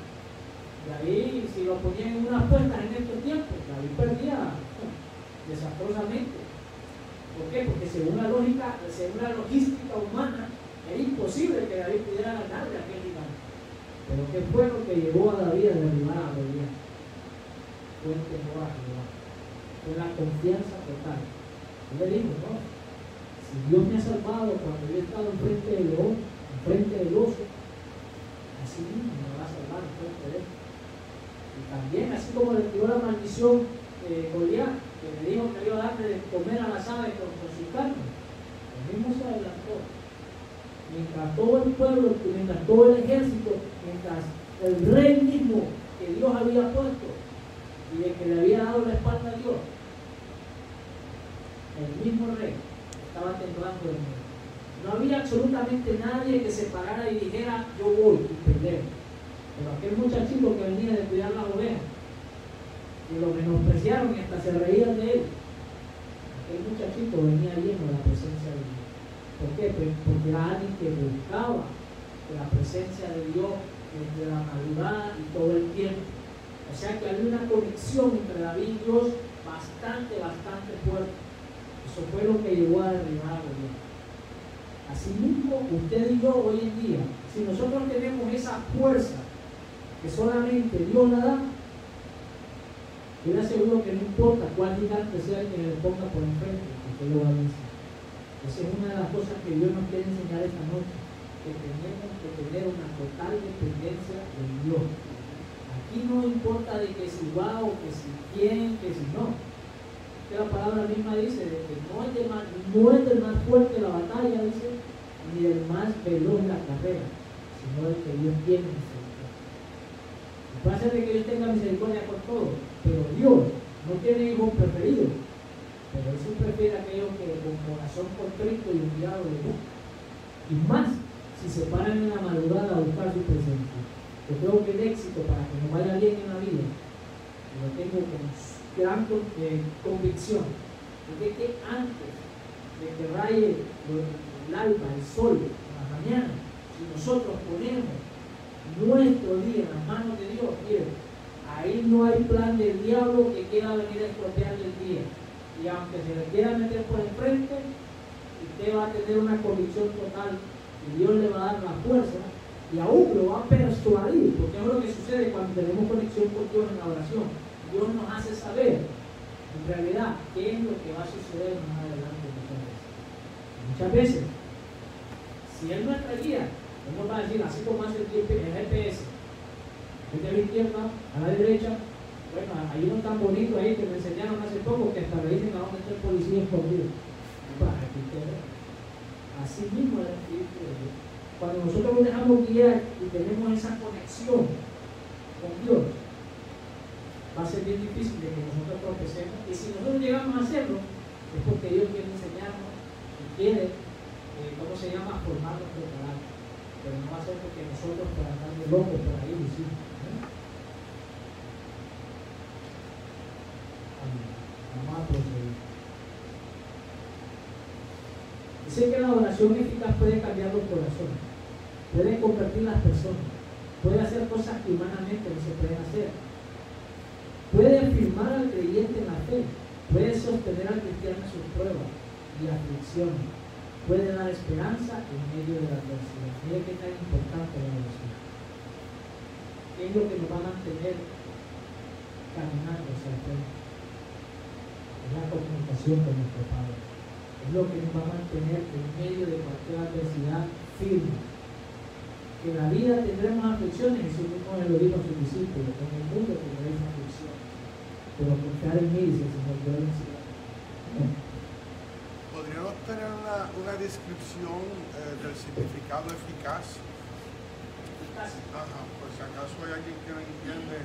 David, si lo ponían en unas puestas en estos tiempos, David perdía desastrosamente. ¿Por qué? Porque según la logística humana, era imposible que David pudiera ganarle a aquel gigante. Pero ¿qué fue lo que llevó a David a derribar a Goliat? Fue el temor a Jehová. Fue la confianza total. Él le dijo, no, si Dios me ha salvado cuando yo he estado enfrente del león, enfrente del oso, así mismo me va a salvar enfrente de él. Y también, así como le tiró la maldición Goliat, que le dijo que iba a darle de comer a las aves con su carne, el mismo se adelantó. Mientras todo el pueblo, mientras todo el ejército, mientras el rey mismo que Dios había puesto y de que le había dado la espalda a Dios, el mismo rey estaba temblando de miedo. No había absolutamente nadie que se parara y dijera, yo voy y peleo. Pero aquel muchachito que venía de cuidar las ovejas, que lo menospreciaron y hasta se reían de él, aquel muchachito venía lleno de la presencia de Dios. ¿Por qué? Porque era alguien que buscaba la presencia de Dios desde la madrugada y todo el tiempo. O sea que había una conexión entre David y Dios bastante fuerte. Eso fue lo que llevó a derribar a Goliat. Asimismo, usted y yo hoy en día, si nosotros tenemos esa fuerza que solamente Dios la da, yo le aseguro que no importa cuál gigante sea el que le ponga por enfrente, usted lo va a vencer. Esa es una de las cosas que Dios nos quiere enseñar esta noche, que tenemos que tener una total dependencia de Dios. Aquí no importa de que si va o que si quién, que si no. Que la palabra misma dice de que no es del más fuerte la batalla, dice, ni del más veloz la carrera, sino del que Dios tiene misericordia. Puede ser de que Dios tenga misericordia por todo, pero Dios no tiene hijos preferidos. Pero Él sí prefiere a aquellos que con corazón contrito y humillado le buscan. Y más si se paran en la madrugada a buscar su presencia. Yo creo que el éxito para que nos vaya bien en la vida, y lo tengo con gran convicción, es de que antes de que raye el alba, el sol, en la mañana, si nosotros ponemos nuestro día en las manos de Dios, miren, ahí no hay plan del diablo que quiera venir a estropearle el día. Y aunque se le quiera meter por el frente, usted va a tener una convicción total y Dios le va a dar la fuerza y aún lo va a persuadir, porque es lo que sucede cuando tenemos conexión con Dios en la oración. Dios nos hace saber en realidad qué es lo que va a suceder más adelante. Muchas veces, si Él no es nuestra guía, Él nos va a decir, así como hace el GPS, de la izquierda a la derecha. Bueno, hay uno tan bonito ahí que me enseñaron hace poco que hasta le dicen a dónde está el policía escondido. Así mismo es el Espíritu de Dios. Cuando nosotros nos dejamos guiar y tenemos esa conexión con Dios, va a ser bien difícil de que nosotros tropecemos. Y si nosotros llegamos a hacerlo, es porque Dios quiere enseñarnos y quiere, formar nuestro carácter. Pero no va a ser porque nosotros por andar de locos por ahí decimos. Vamos a proceder. Dice que la oración eficaz puede cambiar los corazones, puede convertir las personas, puede hacer cosas que humanamente no se pueden hacer, puede afirmar al creyente en la fe, puede sostener al cristiano en sus pruebas y aflicciones, puede dar esperanza en medio de la adversidad. Mire qué tan importante es la oración. ¿Qué es lo que nos va a mantener caminando hacia el frente? Es la comunicación con nuestro Padre. Es lo que nos va a mantener en medio de cualquier adversidad firme. Que en la vida tendremos aflicciones, Jesús mismo lo dijo a sus discípulos: en el mundo tendréis aflicciones, pero confiar en mí, dice el Señor, yo venceré. ¿Podríamos tener una descripción del significado eficaz? ¿Eficaz? Ajá, por si acaso hay alguien que no entiende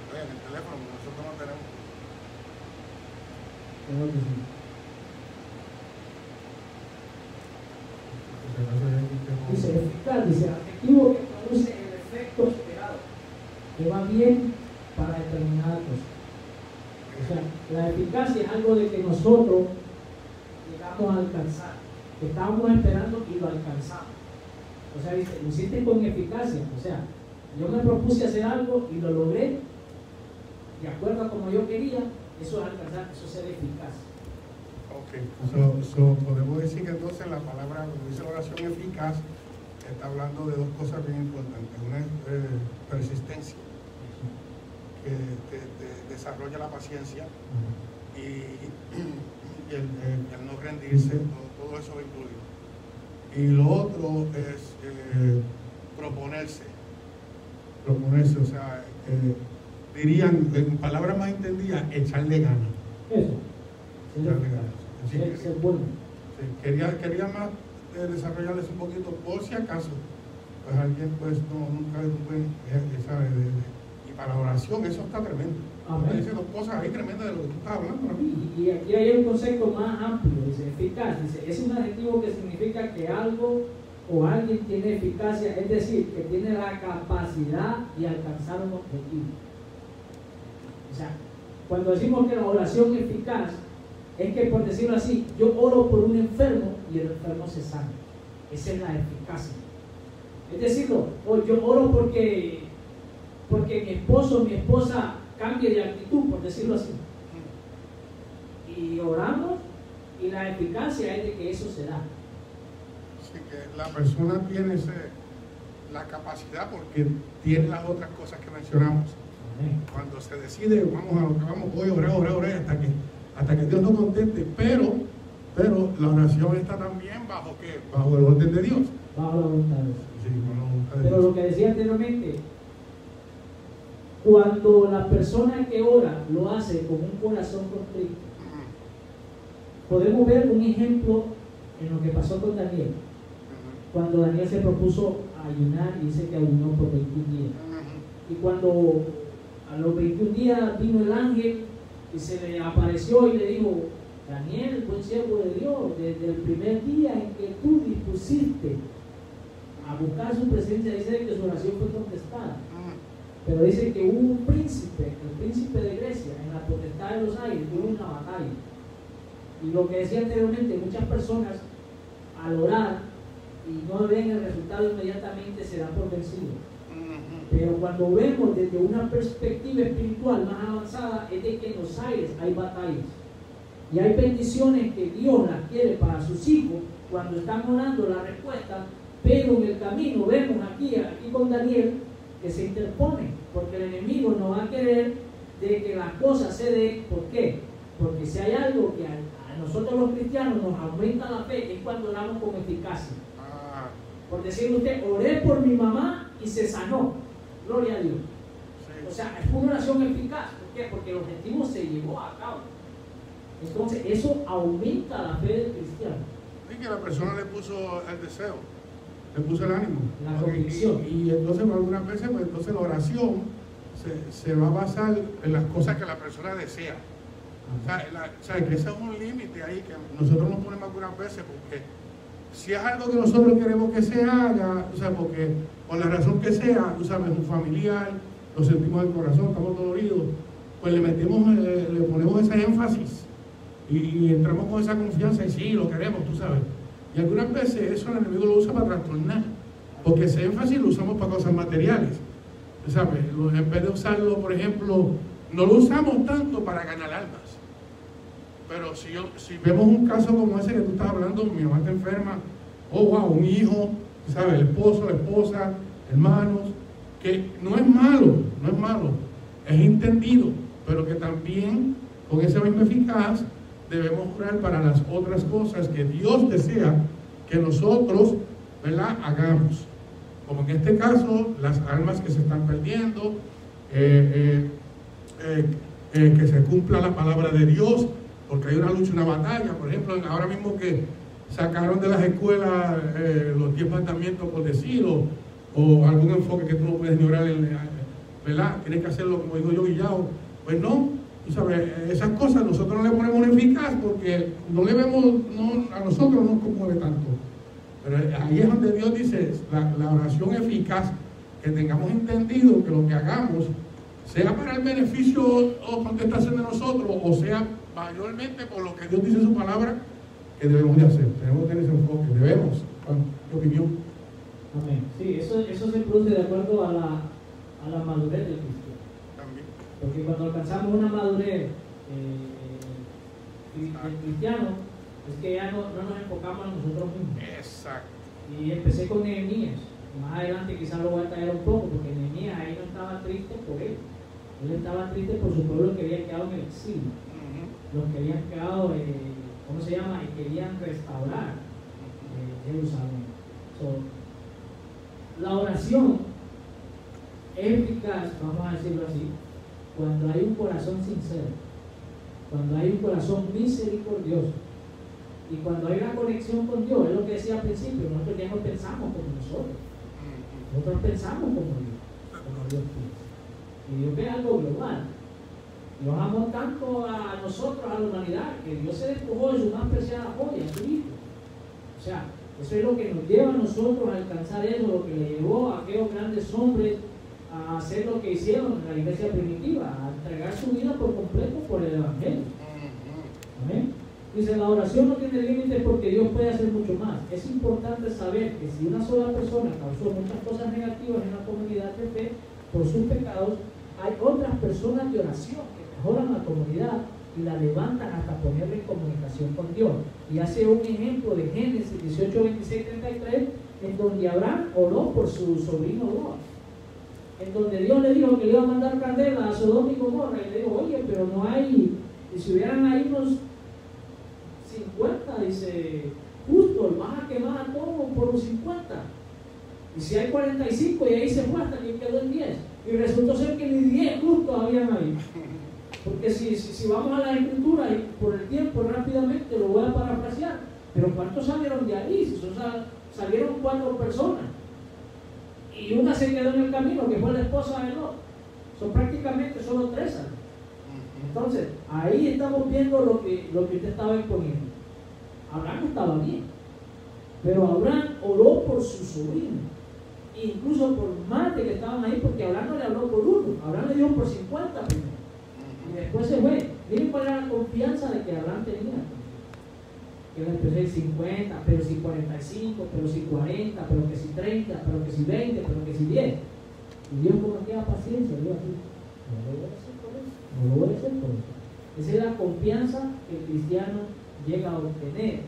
en el teléfono, nosotros no tenemos. Dice eficaz, dice adjetivo que produce el efecto esperado, que va bien para determinada cosa. O sea, la eficacia es algo de que nosotros llegamos a alcanzar, que estábamos esperando y lo alcanzamos. O sea, dice, lo hiciste con eficacia. O sea, yo me propuse hacer algo y lo logré de acuerdo a como yo quería. Eso es alcanzar, eso es ser eficaz. Ok, podemos decir que entonces la palabra, cuando dice la oración eficaz, está hablando de dos cosas bien importantes. Una es persistencia, que te desarrolla la paciencia, y el no rendirse, todo eso va incluido. Y lo otro es proponerse, o sea, dirían en palabras más entendidas, echarle ganas. Eso. Echarle ganas. Así que, Ser bueno. sí, quería más desarrollarles un poquito, por si acaso, pues alguien pues nunca puede, ¿sabe? Y para la oración eso está tremendo. Está diciendo cosas ahí tremendas de lo que tú estás hablando, ¿no? Y aquí hay un concepto más amplio, dice eficaz, dice, es un adjetivo que significa que algo o alguien tiene eficacia, es decir, que tiene la capacidad de alcanzar un objetivo. O sea, cuando decimos que la oración eficaz, es que, por decirlo así, yo oro por un enfermo y el enfermo se sana. Esa es la eficacia. Es decirlo, yo oro porque mi esposo o mi esposa cambie de actitud, por decirlo así. Y oramos y la eficacia es de que eso se da. Así que la persona tiene la capacidad porque tiene las otras cosas que mencionamos. Cuando se decide, vamos a lo que vamos, voy a orar hasta que Dios nos conteste, pero la oración está también bajo ¿qué? Bajo el orden de Dios. Bajo la voluntad de Dios. Sí, bajo la voluntad de Pero Dios. lo que decía anteriormente, cuando la persona que ora lo hace con un corazón contrito, podemos ver un ejemplo en lo que pasó con Daniel. Cuando Daniel se propuso ayunar y dice que ayunó por 21 días. Y cuando a los 21 días vino el ángel y se le apareció y le dijo: Daniel, buen siervo de Dios, desde el primer día en que tú dispusiste a buscar su presencia, dice que su oración fue contestada. Pero dice que hubo un príncipe, el príncipe de Grecia, en la potestad de los aires, hubo una batalla. Y lo que decía anteriormente, muchas personas al orar y no ven el resultado inmediatamente, se da por vencido. Pero cuando vemos desde una perspectiva espiritual más avanzada, es de que en los aires hay batallas. Y hay bendiciones que Dios las quiere para sus hijos cuando están orando la respuesta, pero en el camino vemos aquí con Daniel que se interpone, porque el enemigo no va a querer de que las cosas se den. ¿Por qué? Porque si hay algo que a nosotros los cristianos nos aumenta la fe, es cuando oramos con eficacia. Por decir usted, oré por mi mamá y se sanó. Gloria a Dios. Sí. O sea, es una oración eficaz. ¿Por qué? Porque el objetivo se llevó a cabo. Entonces, eso aumenta la fe del cristiano. Y que la persona le puso el deseo, le puso el ánimo. La convicción. Y entonces, algunas veces, pues entonces la oración se va a basar en las cosas que la persona desea. O sea, que ese es un límite ahí que nosotros nos ponemos algunas veces, porque si es algo que nosotros queremos que se haga, o sea, porque por la razón que sea, tú sabes, un familiar, lo sentimos en el corazón, estamos doloridos, pues le ponemos ese énfasis y entramos con esa confianza y sí, lo queremos, tú sabes. Y algunas veces eso el enemigo lo usa para trastornar, porque ese énfasis lo usamos para cosas materiales, tú sabes. En vez de usarlo, por ejemplo, no lo usamos tanto para ganar almas. Pero si vemos un caso como ese que tú estás hablando, mi mamá está enferma, oh wow, un hijo, ¿sabes? El esposo, la esposa, hermanos, que no es malo, es entendido, pero que también con ese mismo eficaz debemos orar para las otras cosas que Dios desea que nosotros, ¿verdad?, hagamos. Como en este caso, las almas que se están perdiendo, que se cumpla la palabra de Dios, porque hay una lucha, una batalla. Por ejemplo, ahora mismo que sacaron de las escuelas los 10 mandamientos, por decirlo, o algún enfoque que tú no puedes ignorar, ¿verdad? Tienes que hacerlo, como digo yo, guillado. Pues no, tú sabes, esas cosas nosotros no le ponemos un eficaz porque no le vemos, a nosotros no nos conmueve tanto. Pero ahí es donde Dios dice, la oración eficaz, que tengamos entendido que lo que hagamos, sea para el beneficio o contestación de nosotros, o sea mayormente por lo que Dios dice en su palabra, que debemos de hacer. Tenemos que tener ese enfoque, debemos, mi opinión. Amén. Sí, eso se produce de acuerdo a la madurez del cristiano. También. Porque cuando alcanzamos una madurez del cristiano, es que ya no nos enfocamos en nosotros mismos. Exacto. Y empecé con Nehemías. Más adelante quizás lo voy a traer un poco, porque Nehemías ahí no estaba triste por él. Él estaba triste por su pueblo que había quedado en el exilio. Los que habían quedado, ¿cómo se llama? Y querían restaurar Jerusalén. La oración es eficaz, vamos a decirlo así, cuando hay un corazón sincero, cuando hay un corazón misericordioso y cuando hay una conexión con Dios. Es lo que decía al principio, nosotros ya no pensamos como nosotros pensamos como Dios piensa. Y Dios ve algo global. Dios amó tanto a nosotros, a la humanidad, que Dios se despojó de su más preciada joya, su Hijo. O sea, eso es lo que nos lleva a nosotros a alcanzar eso, lo que le llevó a aquellos grandes hombres a hacer lo que hicieron en la iglesia primitiva, a entregar su vida por completo por el Evangelio. Amén. Dice, la oración no tiene límites porque Dios puede hacer mucho más. Es importante saber que si una sola persona causó muchas cosas negativas en la comunidad de fe por sus pecados, hay otras personas de oración que mejoran la comunidad y la levantan hasta ponerla en comunicación con Dios. Y hace un ejemplo de Génesis 18, 26, 33, en donde Abraham oró por su sobrino Lot, en donde Dios le dijo que le iba a mandar candela a Sodoma y Gomorra, y le dijo, oye, pero no hay, y si hubieran ahí unos 50, dice, justo, vas a quemar a todos por los 50. Y si hay 45, y ahí se fue hasta que quedó en 10. Y resultó ser que ni 10 justos habían ahí. Porque si vamos a la escritura, y por el tiempo rápidamente lo voy a parafrasear, pero ¿cuántos salieron de ahí? Si salieron 4 personas. Y una se quedó en el camino, que fue la esposa de Lot. Son prácticamente solo 3 años. Entonces, ahí estamos viendo lo que usted estaba exponiendo. Abraham estaba bien, pero Abraham oró por su sobrino, incluso por más de que estaban ahí, porque Abraham no le habló por uno, Abraham le dio por 50 primero, y después se fue. Miren cuál era la confianza de que Abraham tenía, que le empezó a 50, pero si 45 35, pero si 40, pero que si 30, pero que si 20, pero que si 10. Y Dios con aquella paciencia, Dios así, no lo voy a hacer por eso, no lo voy a hacer por eso. Esa es la confianza que el cristiano llega a obtener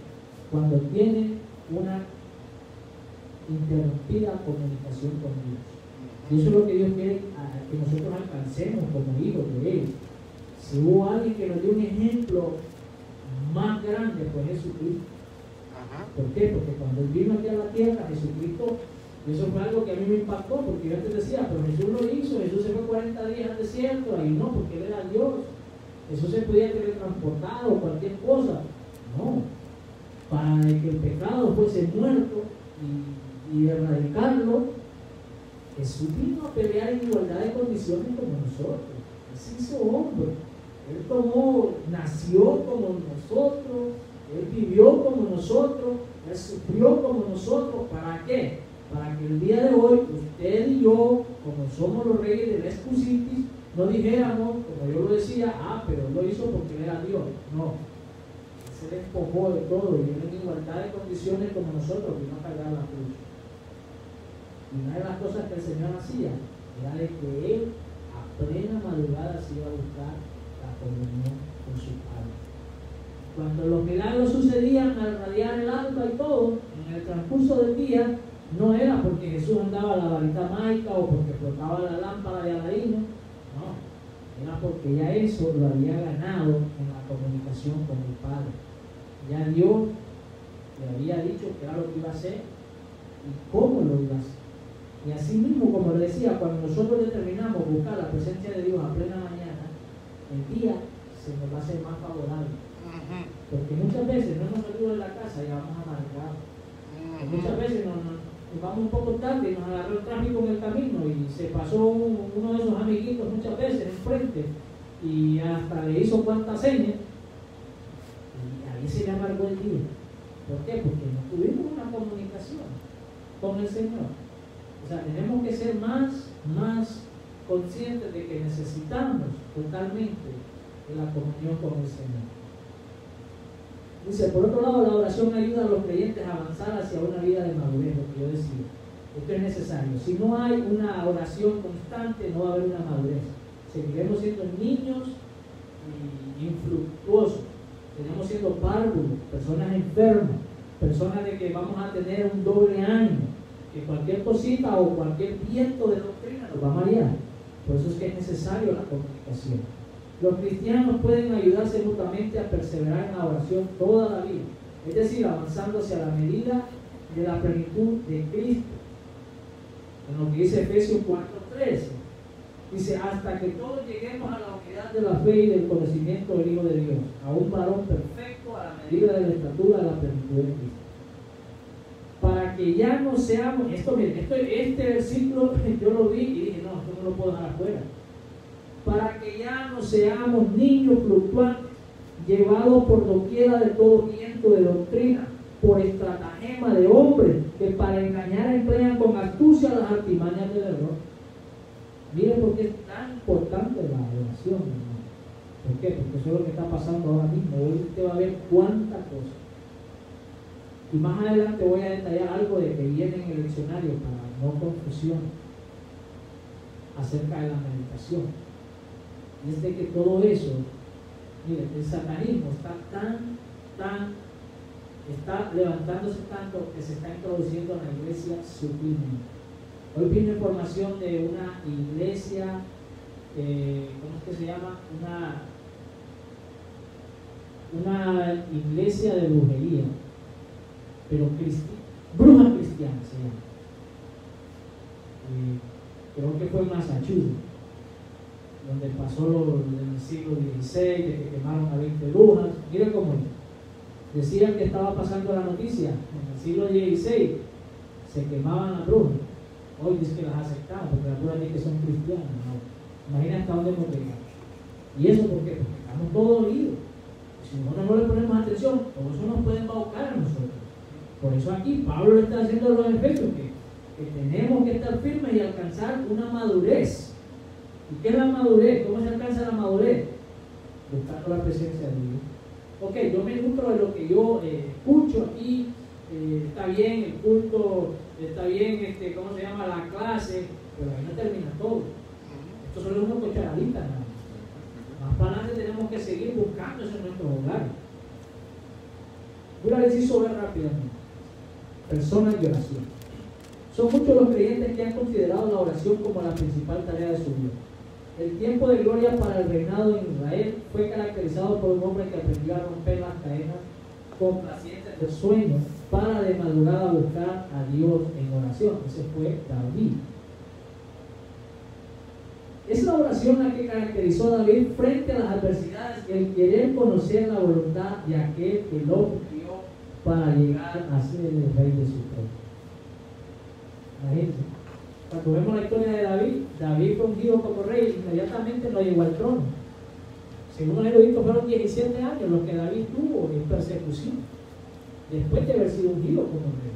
cuando tiene una interrumpida comunicación con Dios. Y eso es lo que Dios quiere que nosotros alcancemos como hijos de Él. Si hubo alguien que nos dio un ejemplo más grande, pues Jesucristo. ¿Por qué? Porque cuando Él vino aquí a la tierra, Jesucristo, y eso fue algo que a mí me impactó, porque yo antes decía, pero Jesús lo hizo, Jesús se fue 40 días al desierto, ahí no, porque Él era Dios. Jesús se podía teletransportar o cualquier cosa. No. Para que el pecado fuese muerto y erradicarlo, Jesús vino a pelear en igualdad de condiciones como nosotros. Él se hizo hombre. Él nació como nosotros, Él vivió como nosotros, Él sufrió como nosotros. ¿Para qué? Para que el día de hoy, usted y yo, como somos los reyes de la excusitis, no dijéramos, como yo lo decía, pero Él lo hizo porque Él era Dios. No. Él se despojó de todo y vino en igualdad de condiciones como nosotros, vino a cargar la cruz. Y una de las cosas que el Señor hacía era de que Él a plena madrugada se iba a buscar la comunión con su Padre. Cuando los milagros sucedían al radiar el alba y todo, en el transcurso del día, no era porque Jesús andaba a la varita mágica o porque flotaba la lámpara de Aladino, no, era porque ya eso lo había ganado en la comunicación con el Padre. Ya Dios le había dicho que era lo que iba a hacer y cómo lo iba a hacer. Y así mismo, como le decía, cuando nosotros determinamos buscar la presencia de Dios a plena mañana, el día se nos va a hacer más favorable. Porque muchas veces no hemos salido de la casa y vamos amargados. Muchas veces nos vamos un poco tarde y nos agarró el tráfico en el camino y se pasó uno de esos amiguitos muchas veces enfrente y hasta le hizo cuantas señas y ahí se le amargó el día. ¿Por qué? Porque no tuvimos una comunicación con el Señor. O sea, tenemos que ser más conscientes de que necesitamos totalmente de la comunión con el Señor. Dice, por otro lado, la oración ayuda a los creyentes a avanzar hacia una vida de madurez, lo que yo decía. Esto es necesario. Si no hay una oración constante, no va a haber una madurez. Seguiremos siendo niños infructuosos. Seguiremos siendo párvulos, personas enfermas, personas de que vamos a tener un doble ánimo, que cualquier cosita o cualquier viento de doctrina nos va a marear. Por eso es que es necesario la comunicación. Los cristianos pueden ayudarse mutuamente a perseverar en la oración toda la vida, es decir, avanzando hacia la medida de la plenitud de Cristo. En lo que dice Efesios 4:13, dice, hasta que todos lleguemos a la unidad de la fe y del conocimiento del Hijo de Dios, a un varón perfecto a la medida de la estatura de la plenitud de Cristo. Para que ya no seamos, este versículo yo lo vi y dije, no, esto no lo puedo dejar afuera. Para que ya no seamos niños fluctuantes, llevados por doquiera de todo viento de doctrina, por estratagema de hombres que para engañar emplean con astucia las artimañas del error. Mire por qué es tan importante la oración, hermano. ¿Por qué? Porque eso es lo que está pasando ahora mismo. Hoy usted va a ver cuántas cosas. Y más adelante voy a detallar algo de que viene en el diccionario para no confusión acerca de la meditación. Y es de que todo eso, mire, el satanismo está levantándose tanto que se está introduciendo en la iglesia sutilmente. Hoy vino información de una iglesia, ¿cómo es que se llama? Una iglesia de brujería, pero bruja cristiana se llama. Creo que fue en Massachusetts, donde pasó lo del siglo XVI, de que quemaron a 20 brujas. Miren cómo es. Decían que estaba pasando la noticia, en el siglo XVI se quemaban las brujas. Hoy dice que las aceptamos, porque las brujas dicen que son cristianas. No. Imagina hasta dónde hemos llegado. ¿Y eso por qué? Porque estamos todos dolidos. Si nosotros no le ponemos atención, todo eso nos puede embaucar a nosotros. Por eso aquí Pablo le está haciendo a los efesios que tenemos que estar firmes y alcanzar una madurez. ¿Y qué es la madurez? ¿Cómo se alcanza la madurez? Buscando la presencia de Dios. Ok, yo me nutro de lo que yo escucho aquí está bien el culto, está bien, ¿cómo se llama? La clase, pero ahí no termina todo. Esto solo es una cucharadita, ¿no? Más para adelante tenemos que seguir buscando eso en nuestros hogares. Una les hizo ver rápidamente. Personas de oración. Son muchos los creyentes que han considerado la oración como la principal tarea de su vida. El tiempo de gloria para el reinado en Israel fue caracterizado por un hombre que aprendió a romper las cadenas complacientes del sueño para de madrugada buscar a Dios en oración. Ese fue David. Es la oración la que caracterizó a David frente a las adversidades, el querer conocer la voluntad de aquel que lo ungió para llegar a ser el rey de su pueblo. Imagínense, cuando vemos la historia de David, David fue ungido como rey, inmediatamente no llegó al trono. Según el erudito, fueron 17 años los que David tuvo en persecución, después de haber sido ungido como rey.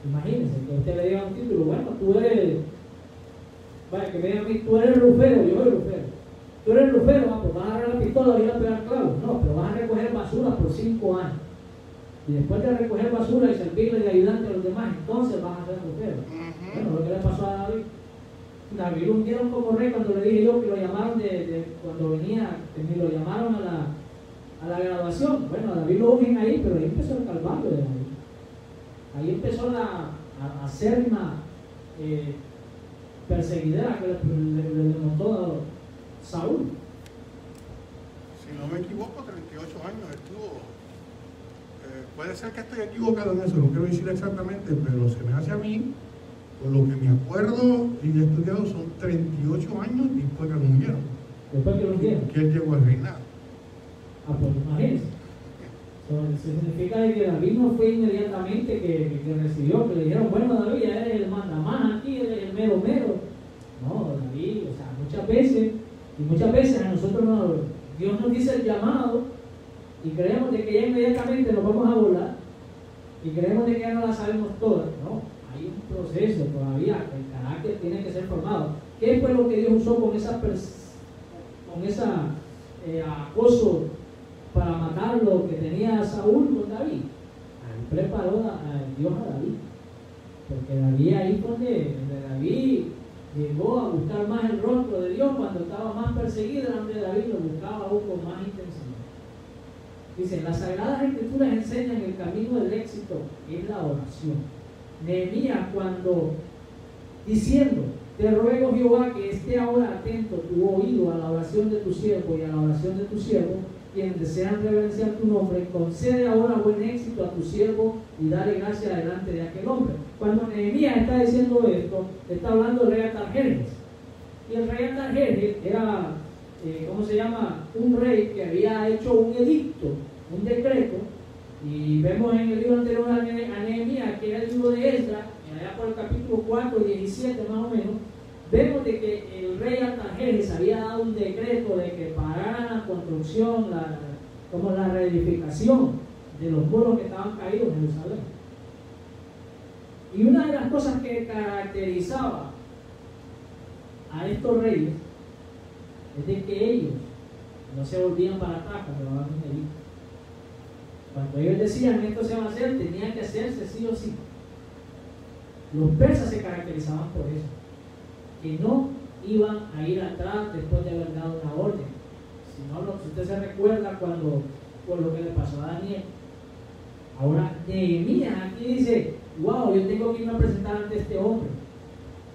Imagínense que usted le diga un título, bueno, tú eres... Vaya, que me digan a mí, tú eres rufero, yo soy rufero. Tú eres rufero, pues vas a agarrar la pistola y ir a pegar clavos. No, pero vas a recoger basura por 5 años. Y después de recoger basura y servirle de ayudante a los demás, entonces vas a ser rufero. Bueno, lo que le pasó a David. David lo hundieron como rey cuando le dije yo que lo llamaron cuando venía, que lo llamaron a la graduación. Bueno, a David lo ungen ahí, pero ahí empezó el calvario de David. Ahí empezó la acérrima perseguidera que le demostró Saúl. Si no me equivoco, 38 años estuvo. Puede ser que estoy equivocado en eso, no quiero decir exactamente, pero se me hace a mí, por lo que me acuerdo y he estudiado, son 38 años después que lo ungieron. Después que lo ungieron. Que él llegó al reinado. Ah, pues imagínense. Significa que David no fue inmediatamente que recibió, que le dijeron, bueno, David, ya eres el mandamás aquí, eres el mero mero. No, David, o sea, muchas veces a nosotros Dios nos dice el llamado y creemos de que ya inmediatamente nos vamos a volar y creemos de que ya no la sabemos todas. No, hay un proceso todavía, el carácter tiene que ser formado. ¿Qué fue lo que Dios usó con esa acoso para matar lo que tenía Saúl con David? Ahí preparó a Dios a David, porque David ahí fue donde David llegó a buscar más el rostro de Dios cuando estaba más perseguido, donde David lo buscaba aún con más intensidad. Dice, las Sagradas Escrituras enseñan el camino del éxito, es la oración. Nehemías cuando diciendo, te ruego Jehová que esté ahora atento tu oído a la oración de tu siervo y a la oración de tu siervo, quienes desean reverenciar tu nombre, concede ahora buen éxito a tu siervo y dale gracia delante de aquel hombre. Cuando Nehemías está diciendo esto, está hablando del rey Artajerjes. Y el rey Artajerjes era, un rey que había hecho un edicto, un decreto, y vemos en el libro anterior a Nehemías, que era el libro de Esdras, allá por el capítulo 4, 17 más o menos, vemos de que el rey Artajerjes había dado un decreto de que pararan la construcción, la reedificación de los muros que estaban caídos en Jerusalén. Y una de las cosas que caracterizaba a estos reyes es de que ellos no se volvían para atrás cuando daban un edicto. Cuando ellos decían esto se va a hacer, tenía que hacerse sí o sí. Los persas se caracterizaban por eso, que no iban a ir atrás después de haber dado una orden. Si usted se recuerda por lo que le pasó a Daniel. Ahora Nehemías aquí dice, wow, yo tengo que irme a presentar ante este hombre.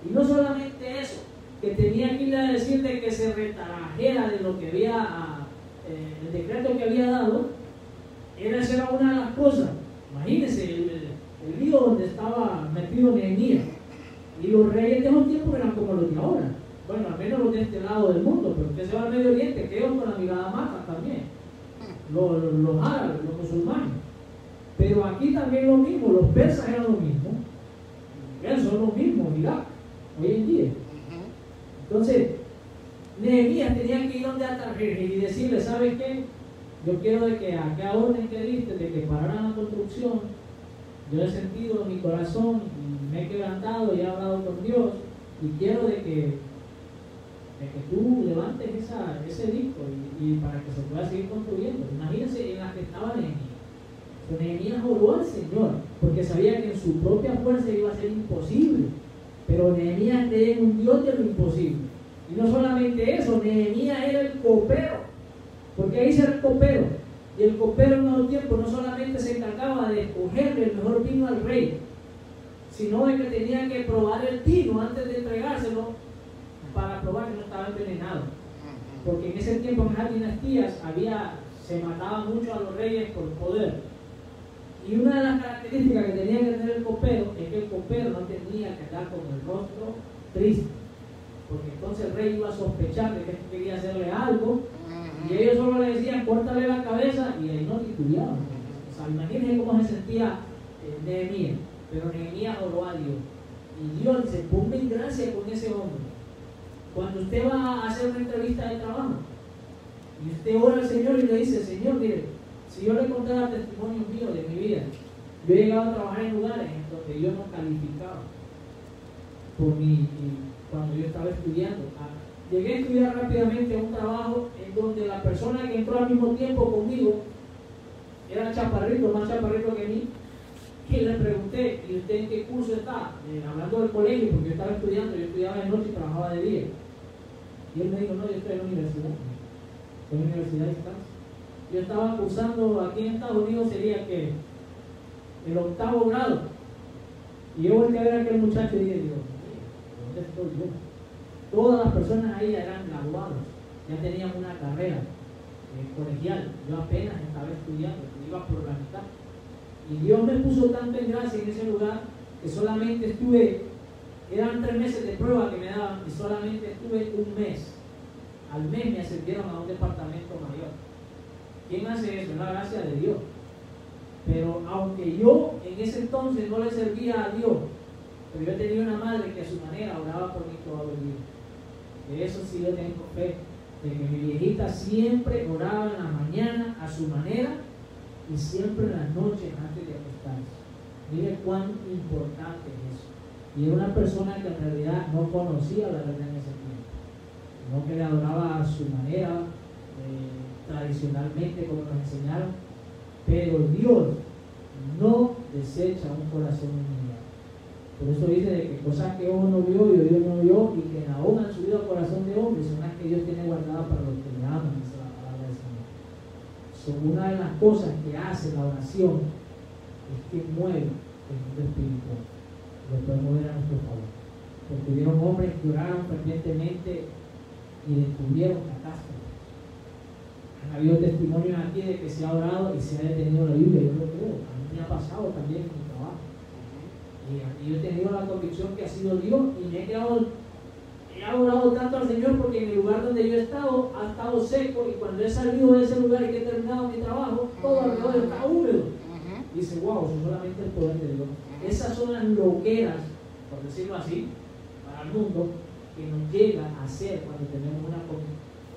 Y no solamente eso, que tenía que ir a decirle que se retrajera de lo que había, el decreto que había dado. Esa era una de las cosas. Imagínense el lío donde estaba metido Nehemías. Y los reyes de esos tiempos eran como los de ahora. Bueno, al menos los de este lado del mundo, pero usted se va al Medio Oriente, que ellos con la mirada matan también. Los árabes, los musulmanes. Pero aquí también lo mismo, los persas eran lo mismo. Ellos son los mismos, Irak, hoy en día. Entonces, Nehemías tenía que ir donde Artajerjes y decirle, ¿sabes qué? Yo quiero de que a cada orden que diste, de que pararan la construcción, yo he sentido en mi corazón, y me he quebrantado y he hablado con Dios, y quiero de que tú levantes ese disco y para que se pueda seguir construyendo. Imagínense en la que estaba Nehemías. Nehemías oró al Señor porque sabía que en su propia fuerza iba a ser imposible. Pero Nehemías creía en un Dios de lo imposible. Y no solamente eso, Nehemías era el copero, porque ahí se era el copero. Y el copero en un tiempo no solamente se encargaba de escogerle el mejor vino al rey, sino de que tenía que probar el vino antes de entregárselo para probar que no estaba envenenado. Porque en ese tiempo, en esas dinastías, se mataban mucho a los reyes por poder. Y una de las características que tenía que tener el copero es que el copero no tenía que andar con el rostro triste, porque entonces el rey iba a sospechar de que quería hacerle algo, y ellos solo le decían, córtale la cabeza, y ahí no titubeaban. O sea, imagínense cómo se sentía Nehemías. Pero Nehemías oró a Dios, y Dios dice, ponme en gracia con ese hombre. Cuando usted va a hacer una entrevista de trabajo y usted ora al Señor y le dice, Señor, mire, si yo le contara testimonios míos de mi vida, yo he llegado a trabajar en lugares en donde yo no calificaba cuando yo estaba estudiando. Llegué a estudiar rápidamente un trabajo en donde la persona que entró al mismo tiempo conmigo era chaparrito, más chaparrito que mí. Y le pregunté, ¿y usted en qué curso está? Hablando del colegio, porque yo estaba estudiando, yo estudiaba de noche y trabajaba de día. Y él me dijo, no, yo estoy en la universidad. Estoy en la universidad de Estados. Yo estaba cursando aquí en Estados Unidos, sería que el 8º grado. Y yo volteé a ver a aquel muchacho y dije, Dios, ¿dónde estoy yo? Todas las personas ahí eran graduados, ya tenían una carrera colegial. Yo apenas estaba estudiando, iba por la mitad. Y Dios me puso tanto en gracia en ese lugar que solamente eran 3 meses de prueba que me daban y solamente estuve 1 mes. Al mes me ascendieron a un departamento mayor. ¿Quién hace eso? Es la gracia de Dios. Pero aunque yo en ese entonces no le servía a Dios, pero yo tenía una madre que a su manera oraba por mí todos los días. De eso sí yo tengo fe, de que mi viejita siempre oraba en la mañana a su manera y siempre en las noches antes de acostarse. Mire cuán importante es eso. Y era una persona que en realidad no conocía la verdad en ese tiempo, no que le adoraba a su manera, tradicionalmente como nos enseñaron, pero Dios no desecha un corazón humillado. Por eso dice de que cosas que ojo no vio y oído no vio y que aún han subido al corazón de hombre son las que Dios tiene guardadas para los que le aman, dice la palabra del Señor. Son una de las cosas que hace la oración es que mueve el mundo espiritual, lo puede mover a nuestro favor, porque hubieron hombres que oraron fervientemente y descubrieron catástrofes. Han habido testimonios aquí de que se ha orado y se ha detenido la Biblia. Yo lo creo, a mí me ha pasado también en mi trabajo. Y yo he tenido la convicción que ha sido Dios y he adorado tanto al Señor porque en el lugar donde yo he estado ha estado seco y cuando he salido de ese lugar y que he terminado mi trabajo, todo alrededor está húmedo. Y dice, wow, eso es solamente el poder de Dios. Esas son las loqueras, por decirlo así, para el mundo, que nos llega a hacer cuando tenemos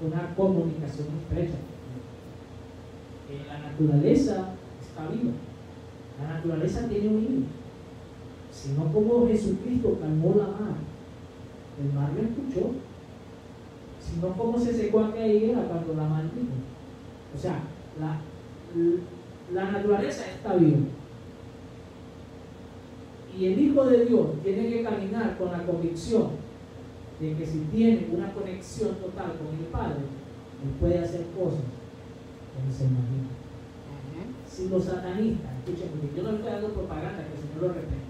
una comunicación estrecha. La naturaleza está viva, la naturaleza tiene un hilo, sino como Jesucristo calmó la mar, el mar lo escuchó, sino como se secó aquella higuera cuando la maldijo. O sea, la naturaleza está viva. Y el Hijo de Dios tiene que caminar con la convicción de que si tiene una conexión total con el Padre, él puede hacer cosas que no se imagina. Si los satanistas, escúchenme, yo no estoy dando propaganda, que el Señor lo respete,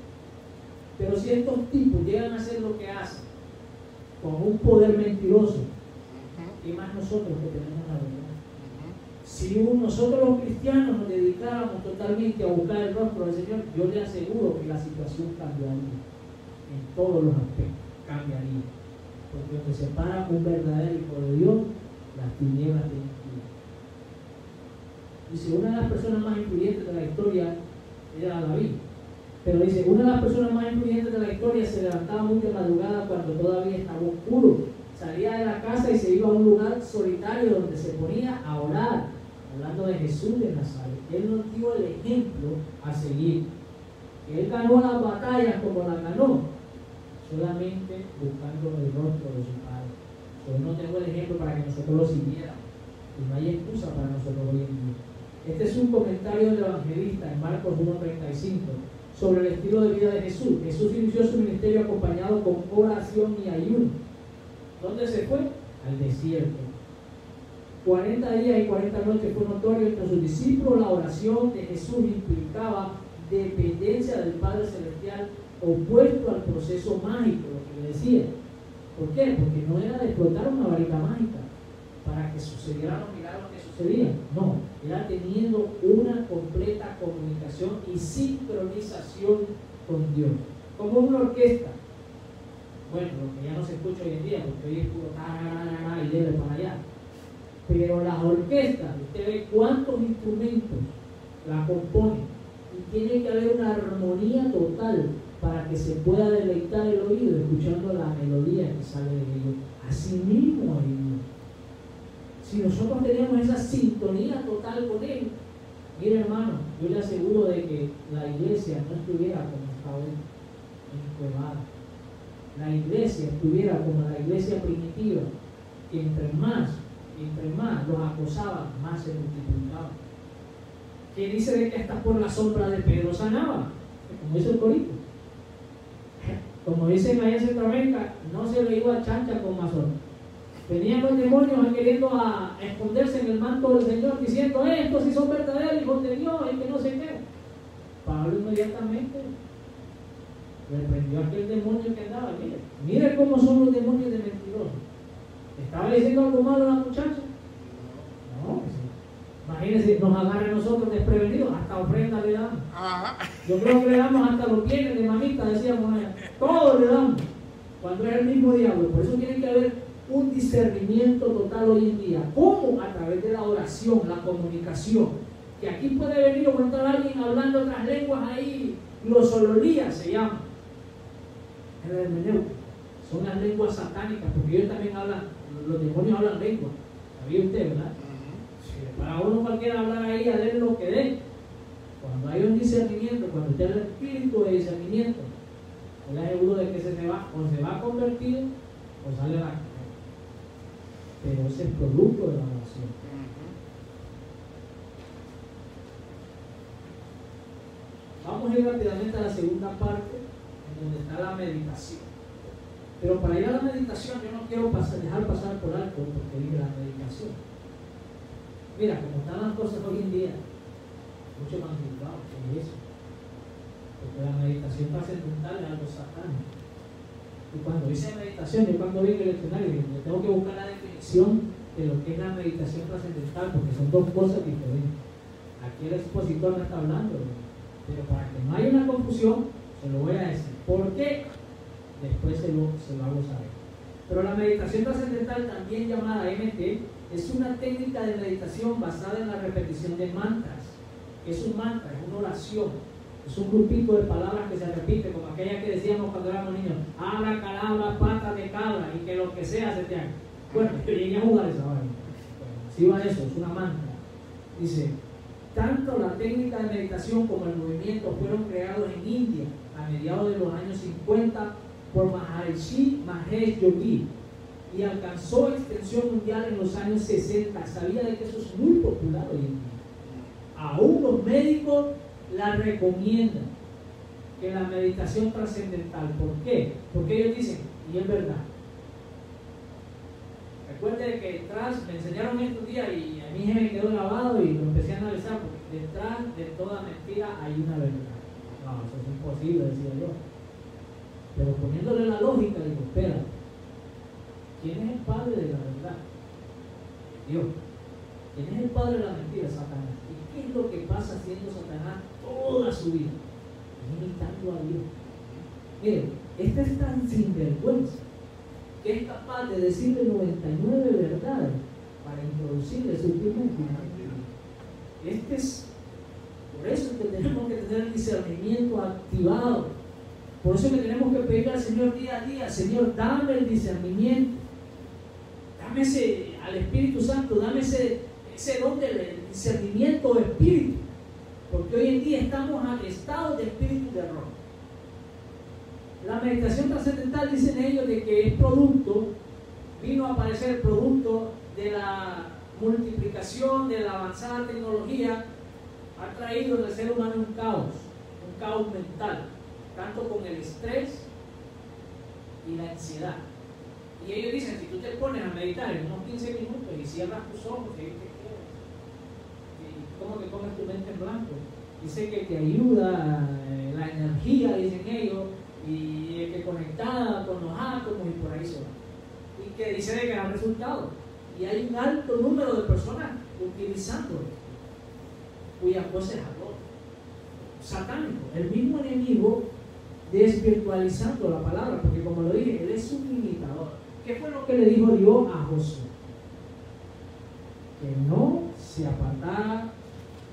pero si estos tipos llegan a hacer lo que hacen con un poder mentiroso, ¿qué más nosotros que tenemos la verdad? Si nosotros los cristianos nos dedicáramos totalmente a buscar el rostro del Señor, yo le aseguro que la situación cambiaría en todos los aspectos, cambiaría, porque donde se para un verdadero Hijo de Dios, las tinieblas tienen que ir. Dice, una de las personas más influyentes de la historia era David, pero dice, una de las personas más influyentes de la historia se levantaba muy de madrugada cuando todavía estaba oscuro, salía de la casa y se iba a un lugar solitario donde se ponía a orar, hablando de Jesús de Nazaret. Él nos dio el ejemplo a seguir. Él ganó las batallas como las ganó, solamente buscando el rostro de su Padre. Yo no tengo el ejemplo para que nosotros lo siguiéramos, y no hay excusa para nosotros hoy en día. Este es un comentario del evangelista en Marcos 1:35, sobre el estilo de vida de Jesús. Jesús inició su ministerio acompañado con oración y ayuno. ¿Dónde se fue? Al desierto. 40 días y 40 noches fue notorio entre sus discípulos. La oración de Jesús implicaba dependencia del Padre Celestial, opuesto al proceso mágico, lo que le decía. ¿Por qué? Porque no era de explotar una varita mágica para que sucedieran los milagros que sucedían. No, era teniendo una completa comunicación y sincronización con Dios. Como una orquesta. Bueno, lo que ya no se escucha hoy en día, porque hoy es puro y debe para allá. Pero las orquestas, usted ve cuántos instrumentos la componen y tiene que haber una armonía total para que se pueda deleitar el oído escuchando la melodía que sale de ellos. Así mismo es Dios. Si nosotros tenemos esa sintonía total con Él, mire hermano, yo le aseguro de que la iglesia no estuviera como está hoy, encuevada. La iglesia estuviera como la iglesia primitiva, que entre más los acosaban, más se multiplicaban. Que dice de que hasta por la sombra de Pedro sanaba, como dice el corito. Como dicen allá en Centroamérica, no se le iba a chancha con mazón. Venían los demonios queriendo esconderse en el manto del Señor, diciendo, estos sí son verdaderos hijos de Dios, y que no sé qué. Pablo inmediatamente reprendió a aquel demonio que andaba. Mire cómo son los demonios de mentirosos. ¿Estaba diciendo algo malo a la muchacha? No, pues sí. Imagínense, nos agarre a nosotros desprevenidos, hasta ofrenda le damos. Yo creo que le damos hasta los bienes de mamita, decíamos, todo le damos, cuando es el mismo diablo. Por eso tiene que haber un discernimiento total hoy en día. ¿Cómo? A través de la oración, la comunicación. Que aquí puede venir o entrar alguien hablando otras lenguas ahí, glosololía se llama. Es el hermenéutica. Son las lenguas satánicas, porque ellos también hablan, los demonios hablan lengua. ¿Sabía usted, verdad? Si para uno cualquiera hablar ahí, a ver lo que dé. Cuando hay un discernimiento, cuando usted el espíritu de discernimiento, yo le aseguro de que se va a convertir o sale a la carrera. Pero ese es producto de la oración. Vamos a ir rápidamente a la segunda parte, en donde está la meditación. Pero para ir a la meditación, yo no quiero dejar pasar por alto, porque dije la meditación. Mira, como están las cosas hoy en día, mucho más divulgado que eso. Porque la meditación trascendental es algo satánico. Y cuando dice meditación, yo cuando vi en el diccionario, yo tengo que buscar la definición de lo que es la meditación trascendental, porque son dos cosas diferentes. Aquí el expositor no está hablando, pero para que no haya una confusión, se lo voy a decir. ¿Por qué? Después se lo hago saber. Pero la meditación trascendental, también llamada MT, es una técnica de meditación basada en la repetición de mantras. Es un mantra, es una oración, es un grupito de palabras que se repite, como aquella que decíamos cuando éramos niños: abra, calabra, pata de cabra, y que lo que sea se te haga. Bueno, yo llegué a jugar esa vaina. Así va eso, es una mantra. Dice: tanto la técnica de meditación como el movimiento fueron creados en India a mediados de los años 50 por Maharishi Mahesh Yogi y alcanzó extensión mundial en los años 60. Sabía de que eso es muy popular hoy en día. Aún los médicos la recomiendan, que la meditación trascendental. ¿Por qué? Porque ellos dicen, y es verdad. Recuerde que detrás, me enseñaron estos días y a mí se me quedó grabado y lo empecé a analizar, porque detrás de toda mentira hay una verdad. No, eso es imposible, decía yo. Pero poniéndole la lógica, digo, espera, ¿quién es el padre de la verdad? Dios. ¿Quién es el padre de la mentira? Satanás. ¿Y qué es lo que pasa haciendo Satanás toda su vida? Imitando a Dios. Miren, este es tan sinvergüenza que es capaz de decirle 99 verdades para introducirle sutilmente. Este es, por eso es que tenemos que tener el discernimiento activado. Por eso que tenemos que pedirle al Señor día a día: Señor, dame el discernimiento, dame al Espíritu Santo, dame ese don del discernimiento de espíritu, porque hoy en día estamos atestados de espíritu de error. La meditación trascendental, dicen ellos, de que es vino a aparecer producto de la multiplicación, de la avanzada tecnología, ha traído en el ser humano un un caos mental, tanto con el estrés y la ansiedad. Y ellos dicen, si tú te pones a meditar en unos 15 minutos y cierras tus ojos, ¿qué quieres? ¿Cómo que pones tu mente en blanco? Dice que te ayuda la energía, dicen ellos, y que conectada con los átomos y por ahí se va. Y que dice de que da resultados. Y hay un alto número de personas utilizándolo, cuya cosa es algo satánico. El mismo enemigo desvirtualizando la palabra, porque como lo dije, él es un imitador. ¿Qué fue lo que le dijo Dios a Josué? Que no se apartara,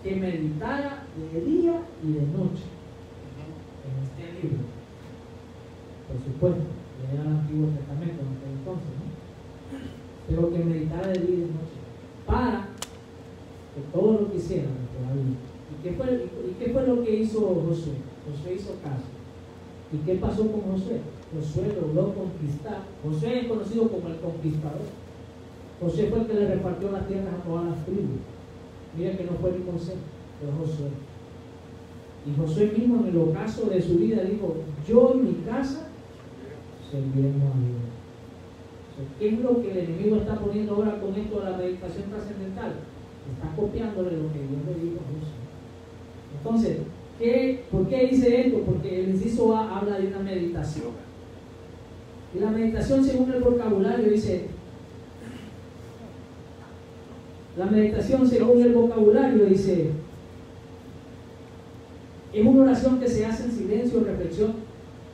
que meditara de día y de noche en este libro. Por supuesto, era el Antiguo Testamento en aquel entonces, ¿no? Pero que meditara de día y de noche para que todo lo que hiciera nuestra vida. ¿Y qué fue lo que hizo Josué? Josué hizo caso. ¿Y qué pasó con Josué? Josué logró conquistar. Josué es conocido como el conquistador. Josué fue el que le repartió las tierras a todas las tribus. Mira que no fue ni consejo, pero Josué. Y Josué mismo en el ocaso de su vida dijo, yo y mi casa serviremos a Dios. ¿Qué es lo que el enemigo está poniendo ahora con esto de la meditación trascendental? Está copiándole lo que Dios le dijo a Josué. Entonces, ¿por qué dice esto? Porque el inciso A habla de una meditación. Y la meditación, según el vocabulario, dice, la meditación según el vocabulario dice, es una oración que se hace en silencio o reflexión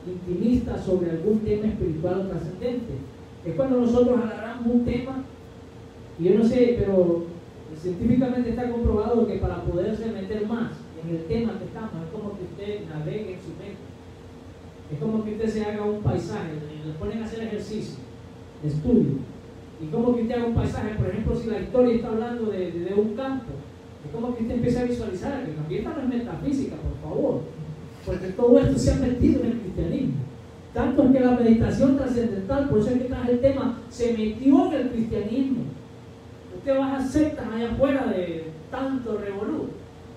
intimista sobre algún tema espiritual o trascendente. Es cuando nosotros agarramos un tema, y yo no sé, pero científicamente está comprobado que para poderse meter más en el tema que estamos, es como que usted navegue en su mente. Es como que usted se haga un paisaje, le ponen a hacer ejercicio de estudio. Y como que usted haga un paisaje, por ejemplo, si la historia está hablando de un campo, es como que usted empieza a visualizar, que también esta no es metafísica, por favor, porque todo esto se ha metido en el cristianismo. Tanto es que la meditación trascendental, por eso es que traje el tema, se metió en el cristianismo. Usted va a sectas allá afuera de tanto revolú.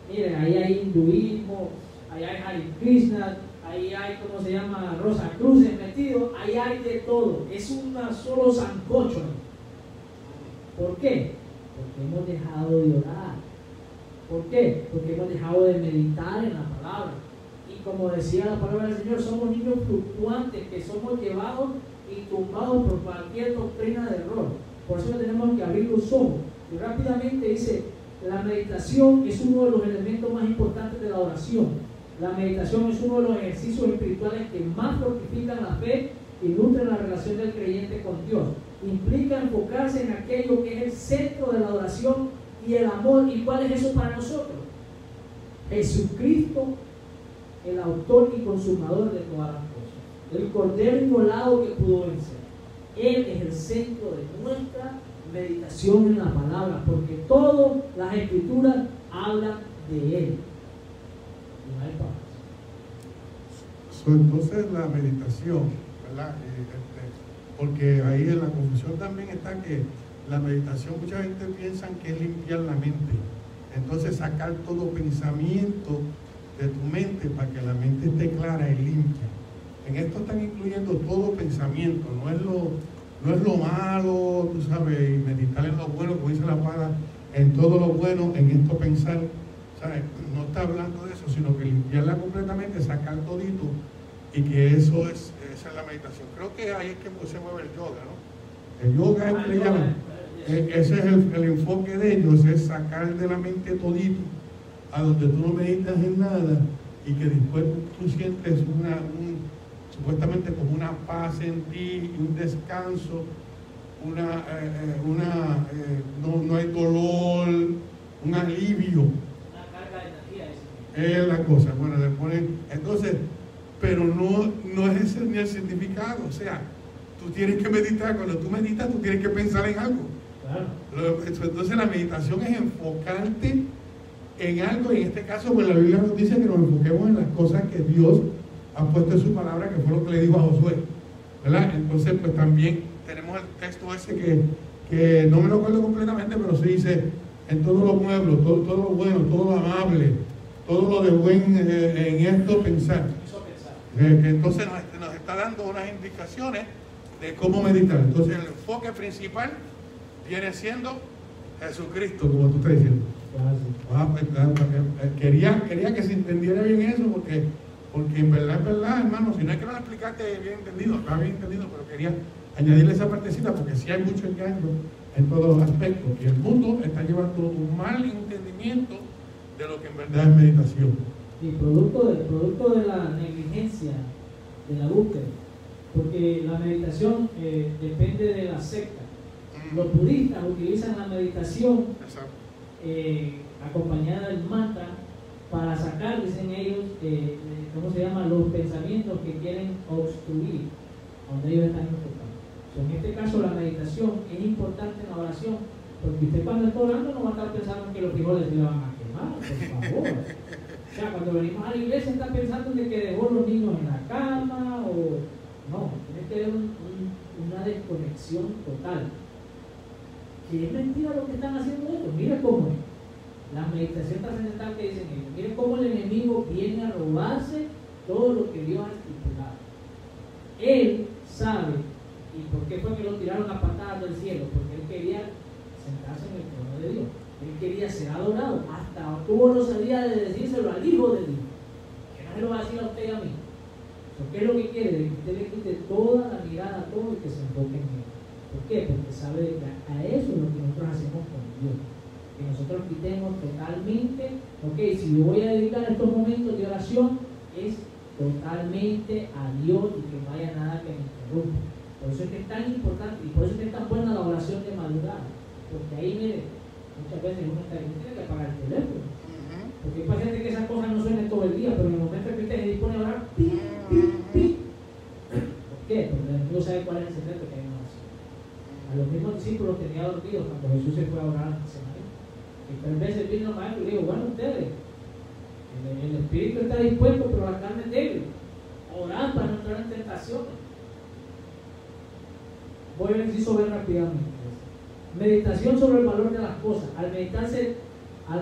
Mire, ahí hay hinduismo, ahí hay Hare Krishna, ahí hay, ¿cómo se llama? Rosa Cruces metido, ahí hay de todo. Es un solo sancocho. ¿Por qué? Porque hemos dejado de orar. ¿Por qué? Porque hemos dejado de meditar en la palabra. Y como decía la palabra del Señor, somos niños fluctuantes que somos llevados y tumbados por cualquier doctrina de error. Por eso tenemos que abrir los ojos. Y rápidamente dice, la meditación es uno de los elementos más importantes de la oración. La meditación es uno de los ejercicios espirituales que más fortifican la fe y nutren la relación del creyente con Dios. Implica enfocarse en aquello que es el centro de la oración y el amor. ¿Y cuál es eso para nosotros? Jesucristo, el autor y consumador de todas las cosas. El Cordero inmolado que pudo vencer. Él es el centro de nuestra meditación en la palabra, porque todas las escrituras hablan de Él. No hay paz. Entonces la meditación, ¿verdad? Porque ahí en la confusión también está que la meditación, mucha gente piensa que es limpiar la mente. Entonces sacar todo pensamiento de tu mente para que la mente esté clara y limpia. En esto están incluyendo todo pensamiento, no es lo malo, tú sabes, y meditar en lo bueno, como dice la palabra, en todo lo bueno, en esto pensar, ¿sabes? No está hablando de eso, sino que limpiarla completamente, sacar todito, y que esa es la meditación. Creo que ahí es que se mueve el yoga, ¿no? El yoga es que le llaman, ese es el enfoque de ellos, es sacar de la mente todito, a donde tú no meditas en nada, y que después tú sientes supuestamente como una paz en ti, un descanso, no hay dolor, un alivio. Una carga de energía. Es la cosa, bueno, le ponen, entonces, pero no es ese ni el significado, o sea, tú tienes que meditar, cuando tú meditas tú tienes que pensar en algo. Claro. Entonces la meditación es enfocarte en algo, y en este caso pues la Biblia nos dice que nos enfoquemos en las cosas que Dios ha puesto en su palabra, que fue lo que le dijo a Josué, ¿verdad? Entonces pues también tenemos el texto ese que no me lo acuerdo completamente, pero se dice en todos los pueblos, todo lo bueno, todo lo amable, todo lo de buen en esto pensar. Eso pensar. Que entonces nos está dando unas indicaciones de cómo meditar. Entonces el enfoque principal viene siendo Jesucristo, como tú estás diciendo. Quería que se entendiera bien eso, porque en verdad, hermano, si no es que no lo explicaste bien entendido, está bien entendido, pero quería añadirle esa partecita, porque sí hay mucho engaño en todos los aspectos, y el mundo está llevando un mal entendimiento de lo que en verdad es meditación. Y producto de la negligencia de la búsqueda, porque la meditación depende de la secta. Los budistas utilizan la meditación acompañada del mantra para sacar, dicen ellos, ¿cómo se llama?, los pensamientos que quieren obstruir donde ellos están enfocados. En este caso, la meditación es importante en la oración, porque usted cuando está orando no va a estar pensando que los frijoles se le van a quemar, por favor. O sea, cuando venimos a la iglesia está pensando de que dejó los niños en la cama o... No, tiene que haber una desconexión total. Que es mentira lo que están haciendo ellos. Mire cómo es. La meditación trascendental que dicen ellos. Mire cómo el enemigo viene a robarse todo lo que Dios ha estipulado. Él sabe, y por qué fue que lo tiraron a patadas del cielo, porque él quería sentarse en el trono de Dios. Él quería ser adorado. Hasta tuvo la osadía de decírselo al Hijo de Dios. Que no se lo va a decir a usted y a mí. ¿Qué es lo que quiere? Que usted le quite toda la mirada a todo y que se enfoque en él. ¿Por qué? Porque sabe que a eso es lo que nosotros hacemos con Dios. Que nosotros quitemos totalmente, ok, si yo voy a dedicar estos momentos de oración, es totalmente a Dios y que no haya nada que me interrumpa. Por eso es que es tan importante y por eso es que es tan buena la oración de madrugada. Porque ahí, mire, muchas veces uno tiene que apagar el teléfono. Porque hay pacientes que esas cosas no suenan todo el día, pero en el momento que usted se dispone a orar, ¡pi, pi, pi! ¿Por qué? Porque el enemigo sabe cuál es el secreto que hay en la oración. A los mismos discípulos tenía dormidos cuando Jesús se fue a orar a Getsemaní. Y 3 veces vino el maestro y le dijo, bueno, ustedes, el espíritu está dispuesto, pero la carne es débil. Orad para no entrar en tentaciones. Voy a inciso bien rápidamente. Meditación sobre el valor de las cosas. Al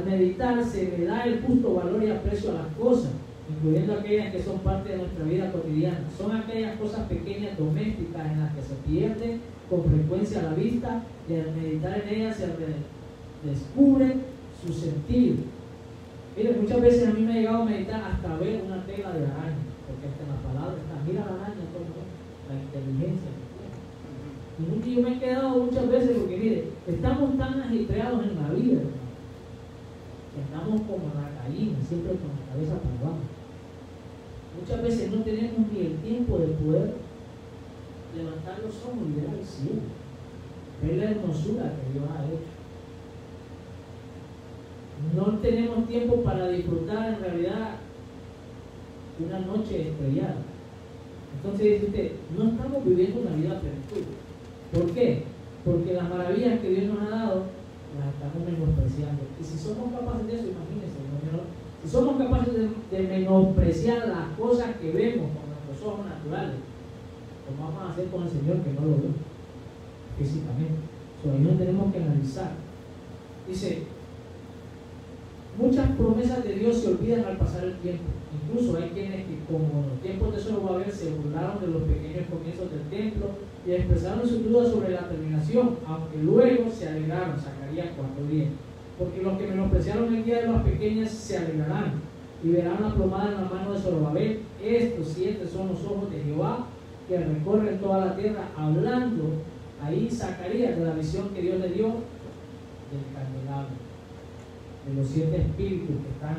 meditar se le da el justo valor y aprecio a las cosas, incluyendo aquellas que son parte de nuestra vida cotidiana. Son aquellas cosas pequeñas domésticas en las que se pierde con frecuencia la vista, y al meditar en ellas se descubre su sentido. Mire, muchas veces a mí me ha llegado a meditar hasta ver una tela de araña, porque hasta en la palabra está, mira la araña, como la inteligencia que tiene. Y yo me he quedado muchas veces porque, mire, estamos tan agitreados en la vida, ¿verdad?, que andamos como la gallina, siempre con la cabeza para abajo. Muchas veces no tenemos ni el tiempo de poder levantar los ojos y ver al cielo, ver la hermosura que Dios ha hecho. No tenemos tiempo para disfrutar en realidad una noche estrellada. Entonces dice usted, no estamos viviendo una vida plenitud. ¿Por qué? Porque las maravillas que Dios nos ha dado las estamos menospreciando. Y si somos capaces de eso, imagínense, si somos capaces de menospreciar las cosas que vemos con nuestros ojos naturales, ¿cómo vamos a hacer con el Señor que no lo ve físicamente? Ahí no tenemos que analizar. Dice, muchas promesas de Dios se olvidan al pasar el tiempo. Incluso hay quienes que, como en los tiempos de Zorobabel, se burlaron de los pequeños comienzos del templo y expresaron sus dudas sobre la terminación, aunque luego se alegraron. Zacarías 4:10. Porque los que menospreciaron el día de las pequeñas se alegrarán y verán la plomada en la mano de Zorobabel. Estos 7 son los ojos de Jehová que recorren toda la tierra, hablando ahí Zacarías de la visión que Dios le dio del candelabro, de los 7 espíritus que están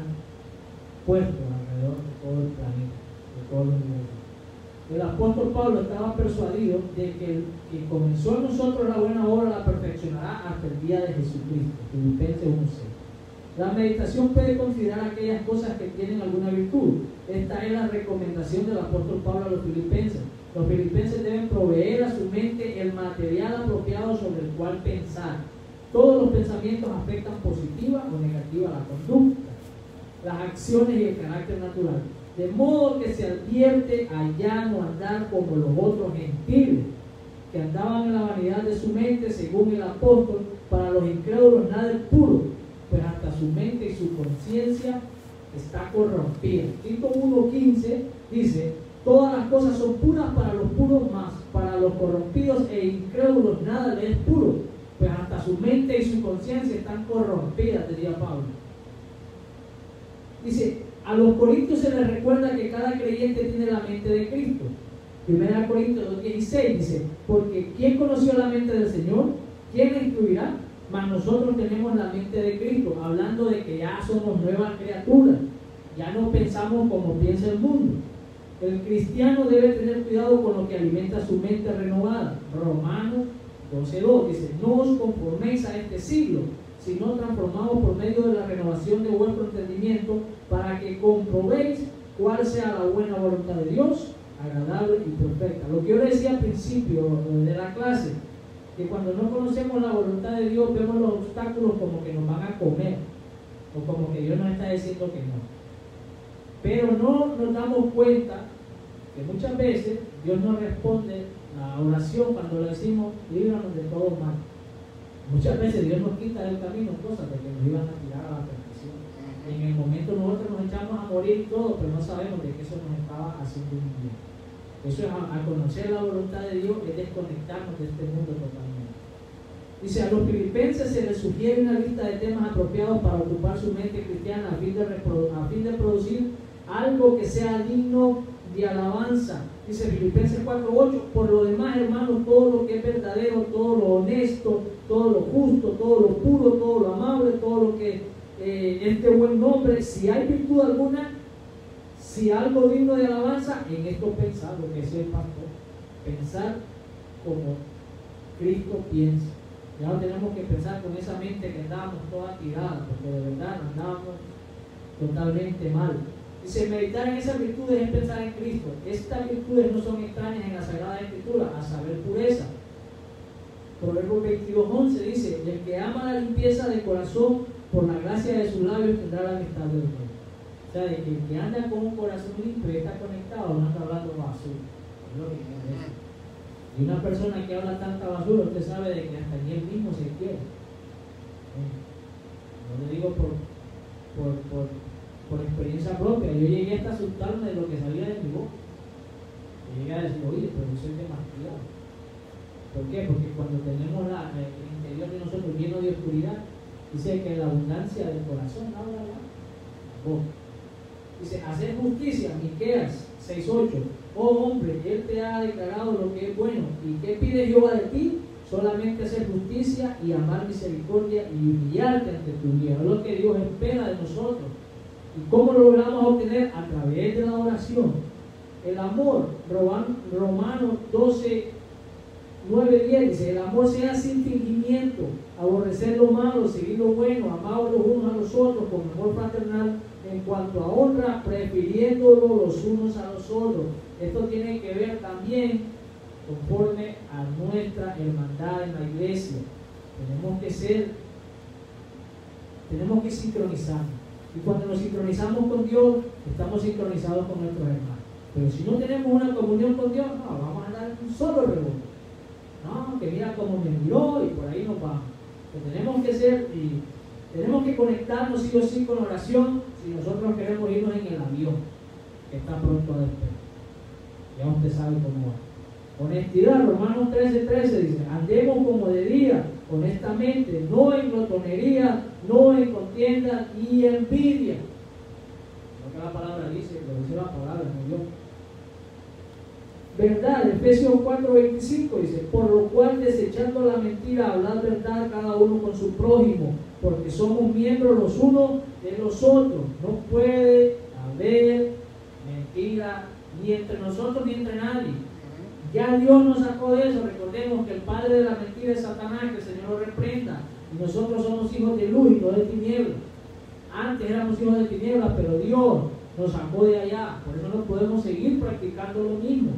puestos alrededor de todo el planeta, de todo el universo. El apóstol Pablo estaba persuadido de que el que comenzó en nosotros la buena obra la perfeccionará hasta el día de Jesucristo. Filipenses 1:6. La meditación puede considerar aquellas cosas que tienen alguna virtud. Esta es la recomendación del apóstol Pablo a los filipenses. Los filipenses deben proveer a su mente el material apropiado sobre el cual pensar. Todos los pensamientos afectan positiva o negativa la conducta, las acciones y el carácter natural. De modo que se advierte a ya no andar como los otros gentiles, que andaban en la vanidad de su mente, según el apóstol. Para los incrédulos nada es puro, pues hasta su mente y su conciencia está corrompida. Tito 1:15 dice: todas las cosas son puras para los puros, mas para los corrompidos e incrédulos nada les es puro, pues hasta su mente y su conciencia están corrompidas, decía Pablo. Dice, a los corintios se les recuerda que cada creyente tiene la mente de Cristo. 1 Corintios 2:16 dice: porque ¿quién conoció la mente del Señor? ¿Quién la instruirá? Mas nosotros tenemos la mente de Cristo, hablando de que ya somos nuevas criaturas, ya no pensamos como piensa el mundo. El cristiano debe tener cuidado con lo que alimenta su mente renovada. Romanos 12:2 dice: no os conforméis a este siglo, sino transformados por medio de la renovación de vuestro entendimiento, para que comprobéis cuál sea la buena voluntad de Dios, agradable y perfecta. Lo que yo le decía al principio de la clase, que cuando no conocemos la voluntad de Dios, vemos los obstáculos como que nos van a comer, o como que Dios nos está diciendo que no. Pero no nos damos cuenta que muchas veces Dios nos responde la oración cuando le decimos: líbranos de todo mal. Muchas veces Dios nos quita del camino cosas de que nos iban a tirar a la perfección. En el momento nosotros nos echamos a morir y todo, pero no sabemos de que eso nos estaba haciendo un bien. Eso es, al conocer la voluntad de Dios, es desconectarnos de este mundo totalmente. Dice: a los filipenses se les sugiere una lista de temas apropiados para ocupar su mente cristiana a fin de producir algo que sea digno de alabanza. Dice Filipenses 4:8: por lo demás, hermanos, todo lo que es verdadero, todo lo honesto, todo lo justo, todo lo puro, todo lo amable, todo lo que es de buen nombre, si hay virtud alguna, si algo digno de alabanza, en esto pensar, lo que decía el pastor, pensar como Cristo piensa. Ya no tenemos que pensar con esa mente que andábamos toda tirada, porque de verdad andábamos totalmente mal. Dice: meditar en esas virtudes es pensar en Cristo. Estas virtudes no son extrañas en la Sagrada Escritura, a saber, pureza. Proverbios 22:11 dice: el que ama la limpieza de corazón, por la gracia de sus labios tendrá la amistad del Rey. O sea, de que el que anda con un corazón limpio y está conectado, no está hablando basura. Es lo que quiere decir. Y una persona que habla tanta basura, usted sabe de que hasta ni él mismo se quiere. No lo digo por experiencia propia. Yo llegué hasta asustarme de lo que salía de mi boca. Yo llegué a decir: oye, pero yo soy demasiado. ¿Por qué? Porque cuando tenemos el interior de nosotros lleno de oscuridad, dice que la abundancia del corazón habla la boca. Dice: hacer justicia, Miqueas 6:8: oh hombre, Él te ha declarado lo que es bueno. ¿Y qué pide Jehová de ti? Solamente hacer justicia y amar misericordia y humillarte ante tu Dios. Es lo que Dios espera de nosotros. ¿Y cómo lo logramos obtener? A través de la oración. El amor, Romanos 12:9-10 dice: el amor sea sin fingimiento, aborrecer lo malo, seguir lo bueno, amados los unos a los otros con amor fraternal, en cuanto a honra, prefiriéndolo los unos a los otros. Esto tiene que ver también conforme a nuestra hermandad en la iglesia. Tenemos que sincronizarnos. Y cuando nos sincronizamos con Dios, estamos sincronizados con nuestros hermanos. Pero si no tenemos una comunión con Dios, no, vamos a dar un solo revuelo. No, que mira cómo me miró y por ahí nos vamos. Pues tenemos que conectarnos sí o sí con oración si nosotros queremos irnos en el avión que está pronto a despegar. Ya usted sabe cómo va. Honestidad, Romanos 13:13 dice: andemos como de día, honestamente, no en glotonería, no en contienda y envidia. Lo que la palabra dice, lo dice la palabra, no yo. Verdad, Efesios 4:25 dice: por lo cual, desechando la mentira, hablad verdad cada uno con su prójimo, porque somos miembros los unos de los otros. No puede haber mentira ni entre nosotros ni entre nadie. Ya Dios nos sacó de eso. Recordemos que el padre de la mentira es Satanás, que el Señor lo reprenda. Y nosotros somos hijos de luz y no de tinieblas. Antes éramos hijos de tinieblas, pero Dios nos sacó de allá. Por eso no podemos seguir practicando lo mismo.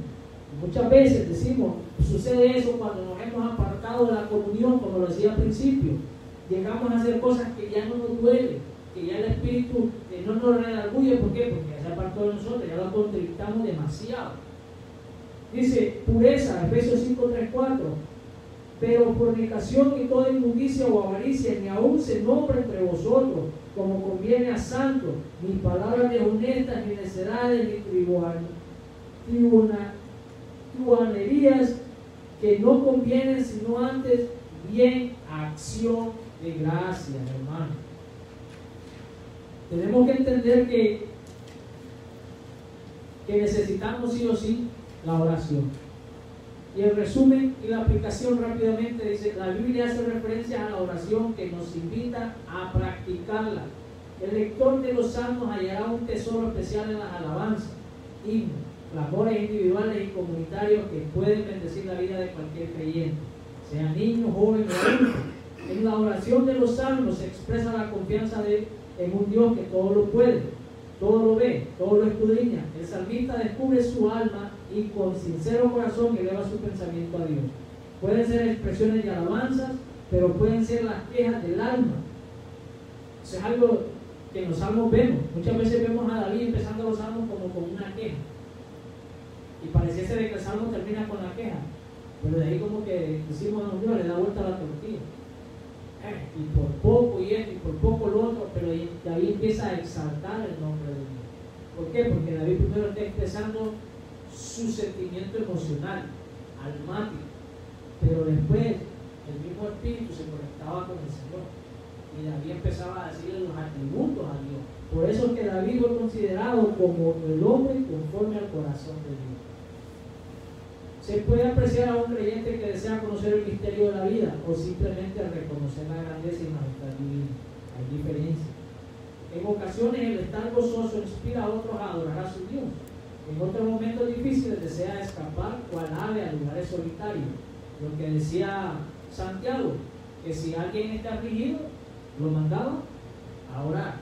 Y muchas veces decimos, sucede eso cuando nos hemos apartado de la comunión, como lo decía al principio. Llegamos a hacer cosas que ya no nos duelen, que ya el Espíritu no nos redarguye. ¿Por qué? Porque ya se apartó de nosotros, ya lo contristamos demasiado. Dice pureza, Efesios 5:3-4: Pero fornicación y toda inmundicia o avaricia ni aún se nombra entre vosotros, como conviene a santos, ni palabras deshonestas, ni necedades, ni tribunanerías que no convienen, sino antes bien acción de gracias, hermano. Tenemos que entender que necesitamos sí o sí la oración. Y el resumen y la aplicación rápidamente dice: la Biblia hace referencia a la oración que nos invita a practicarla. El lector de los salmos hallará un tesoro especial en las alabanzas, himnos, clamores individuales y comunitarios que pueden bendecir la vida de cualquier creyente, sea niño, joven o adulto. En la oración de los salmos se expresa la confianza en un Dios que todo lo puede, todo lo ve, todo lo escudriña. El salmista descubre su alma y con sincero corazón eleva su pensamiento a Dios. Pueden ser expresiones de alabanzas, pero pueden ser las quejas del alma. Eso es algo que en los salmos vemos. Muchas veces vemos a David empezando los salmos como con una queja. Y pareciese de que el salmo termina con la queja. Pero de ahí como que decimos a Dios, le da vuelta a la tortilla. Y por poco y esto, y por poco lo otro, pero David empieza a exaltar el nombre de Dios. ¿Por qué? Porque David primero está expresando su sentimiento emocional, almático, pero después el mismo espíritu se conectaba con el Señor y David empezaba a decirle los atributos a Dios. Por eso es que David fue considerado como el hombre conforme al corazón de Dios. Se puede apreciar a un creyente que desea conocer el misterio de la vida o simplemente reconocer la grandeza y majestad divina. Hay diferencia. En ocasiones el estar gozoso inspira a otros a adorar a su Dios. En otros momentos difíciles desea escapar cual ave a lugares solitarios. Lo que decía Santiago, que si alguien está afligido, lo mandaba a orar,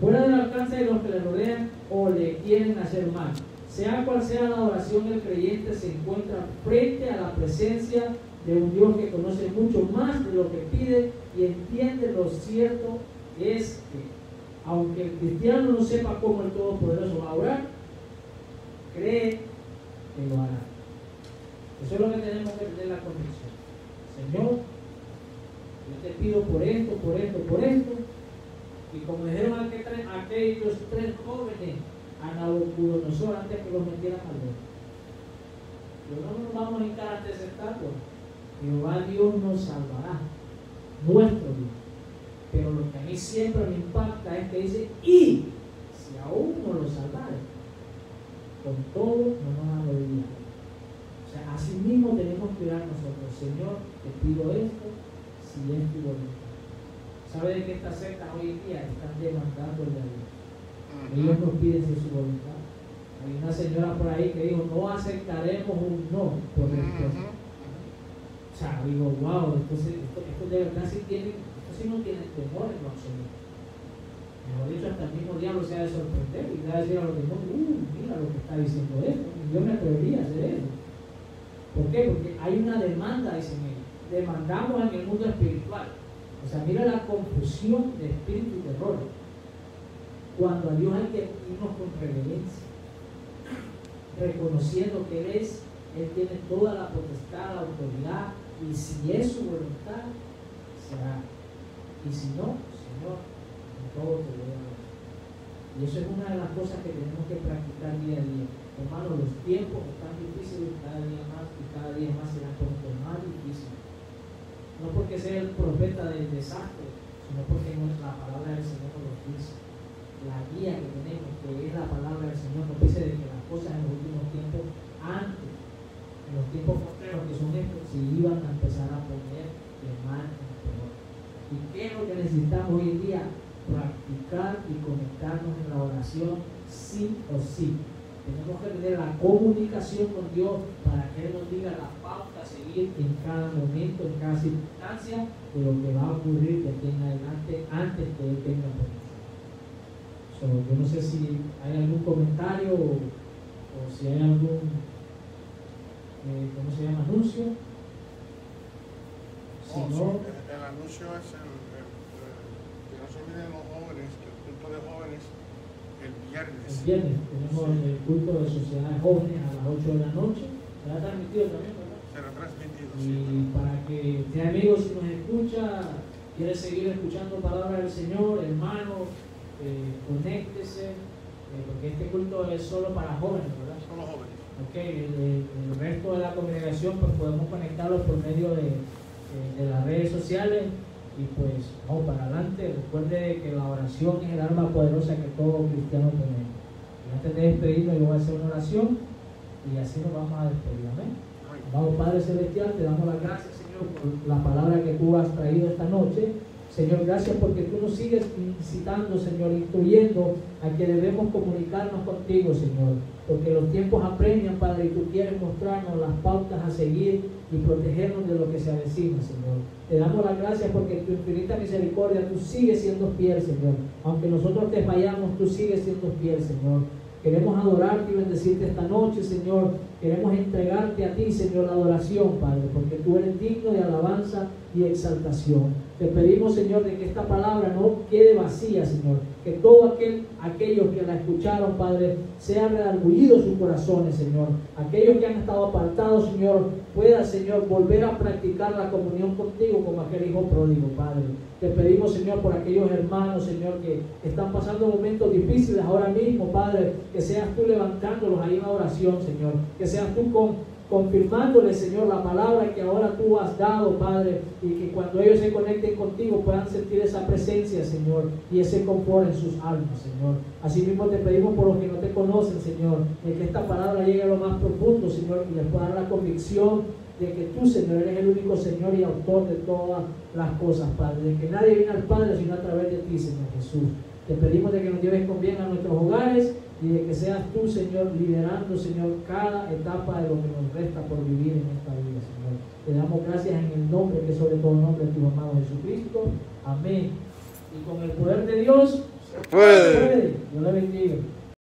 fuera del alcance de los que le rodean o le quieren hacer mal. Sea cual sea la oración, el creyente se encuentra frente a la presencia de un Dios que conoce mucho más de lo que pide y entiende. Lo cierto es que, aunque el cristiano no sepa cómo el Todopoderoso va a orar, cree que lo hará. Eso es lo que tenemos que tener la convicción. Señor, yo te pido por esto, por esto, por esto. Y como dijeron aquellos tres jóvenes a Nabucodonosor antes que los metieran al horno, no nos vamos a hincar ante esa estatua. Jehová Dios nos salvará, nuestro Dios. Pero lo que a mí siempre me impacta es que dice: y si aún no lo salvare, con todo no nos arrodillamos. O sea, así mismo tenemos que orar nosotros: Señor, te pido esto, si es tu voluntad. ¿Sabe de que estas sectas hoy en día están demandando el de Dios? Ellos nos piden si es su voluntad. Hay una señora por ahí que dijo: no aceptaremos un no por respuesta. O sea, digo, wow, entonces esto de verdad sí no tiene temor en lo absoluto. Mejor dicho, hasta el mismo diablo se ha de sorprender y le va a decir a los demás: mira lo que está diciendo esto. Yo me atrevería a hacer eso. ¿Por qué? Porque hay una demanda, dicen ellos. Demandamos en el mundo espiritual. O sea, mira la confusión de espíritu y terror. Cuando a Dios hay que irnos con reverencia, reconociendo que Él tiene toda la potestad, la autoridad, y si es su voluntad, será. Y si no, Señor, en todo te voy a dar. Y eso es una de las cosas que tenemos que practicar día a día. Hermanos, los tiempos están difíciles cada día más y cada día más serán más difíciles. No porque sea el profeta del desastre, sino porque la palabra del Señor nos dice. La guía que tenemos, que es la palabra del Señor, nos dice de que las cosas en los últimos tiempos, antes, en los tiempos postreros que son estos, se iban a empezar a poner de mal en peor. ¿Y qué es lo que necesitamos hoy en día? Practicar y conectarnos en la oración sí o sí. Tenemos que tener la comunicación con Dios para que Él nos diga la pauta a seguir en cada momento, en cada circunstancia, de lo que va a ocurrir de aquí en adelante antes que Él tenga por nosotros. Yo no sé si hay algún comentario o si hay algún, ¿cómo se llama? Anuncio. Si no, el anuncio es que no se olviden los jóvenes, que el culto de jóvenes el viernes. Tenemos el culto de sociedades jóvenes a las 8 de la noche. ¿Se ha transmitido también, verdad? Se Será transmitido. Sí. Y para que usted, amigo, si nos escucha, quiere seguir escuchando palabras del Señor, hermano, conéctese, porque este culto es solo para jóvenes, ¿verdad? Solo jóvenes. Okay, el resto de la congregación pues podemos conectarlos por medio de las redes sociales y pues vamos para adelante. Recuerde que la oración es el arma poderosa que todo cristiano tiene. Y antes de despedirnos yo voy a hacer una oración y así nos vamos a despedir. Amén. Amado Padre Celestial, te damos las gracias, Señor, por la palabra que tú has traído esta noche. Señor, gracias porque tú nos sigues incitando, Señor, instruyendo a que debemos comunicarnos contigo, Señor. Porque los tiempos apremian, Padre, y tú quieres mostrarnos las pautas a seguir y protegernos de lo que se avecina, Señor. Te damos las gracias porque en tu infinita misericordia tú sigues siendo fiel, Señor. Aunque nosotros te fallamos, tú sigues siendo fiel, Señor. Queremos adorarte y bendecirte esta noche, Señor. Queremos entregarte a ti, Señor, la adoración, Padre, porque tú eres digno de alabanza y exaltación. Te pedimos, Señor, de que esta palabra no quede vacía, Señor. Que todos aquellos que la escucharon, Padre, sean redargüidos sus corazones, Señor. Aquellos que han estado apartados, Señor, puedan, Señor, volver a practicar la comunión contigo como aquel hijo pródigo, Padre. Te pedimos, Señor, por aquellos hermanos, Señor, que están pasando momentos difíciles ahora mismo, Padre, que seas tú levantándolos ahí en la oración, Señor. Que seas tú confirmándole, Señor, la palabra que ahora tú has dado, Padre, y que cuando ellos se conecten contigo puedan sentir esa presencia, Señor, y ese confort en sus almas, Señor. Asimismo te pedimos por los que no te conocen, Señor, de que esta palabra llegue a lo más profundo, Señor, y les pueda dar la convicción de que tú, Señor, eres el único Señor y autor de todas las cosas, Padre, de que nadie viene al Padre sino a través de ti, Señor Jesús. Te pedimos de que nos lleves con bien a nuestros hogares y de que seas tú, Señor, liderando, Señor, cada etapa de lo que nos resta por vivir en esta vida, Señor. Te damos gracias en el nombre que sobre todo nombre de tu amado Jesucristo. Amén. Y con el poder de Dios se puede. Dios le bendiga.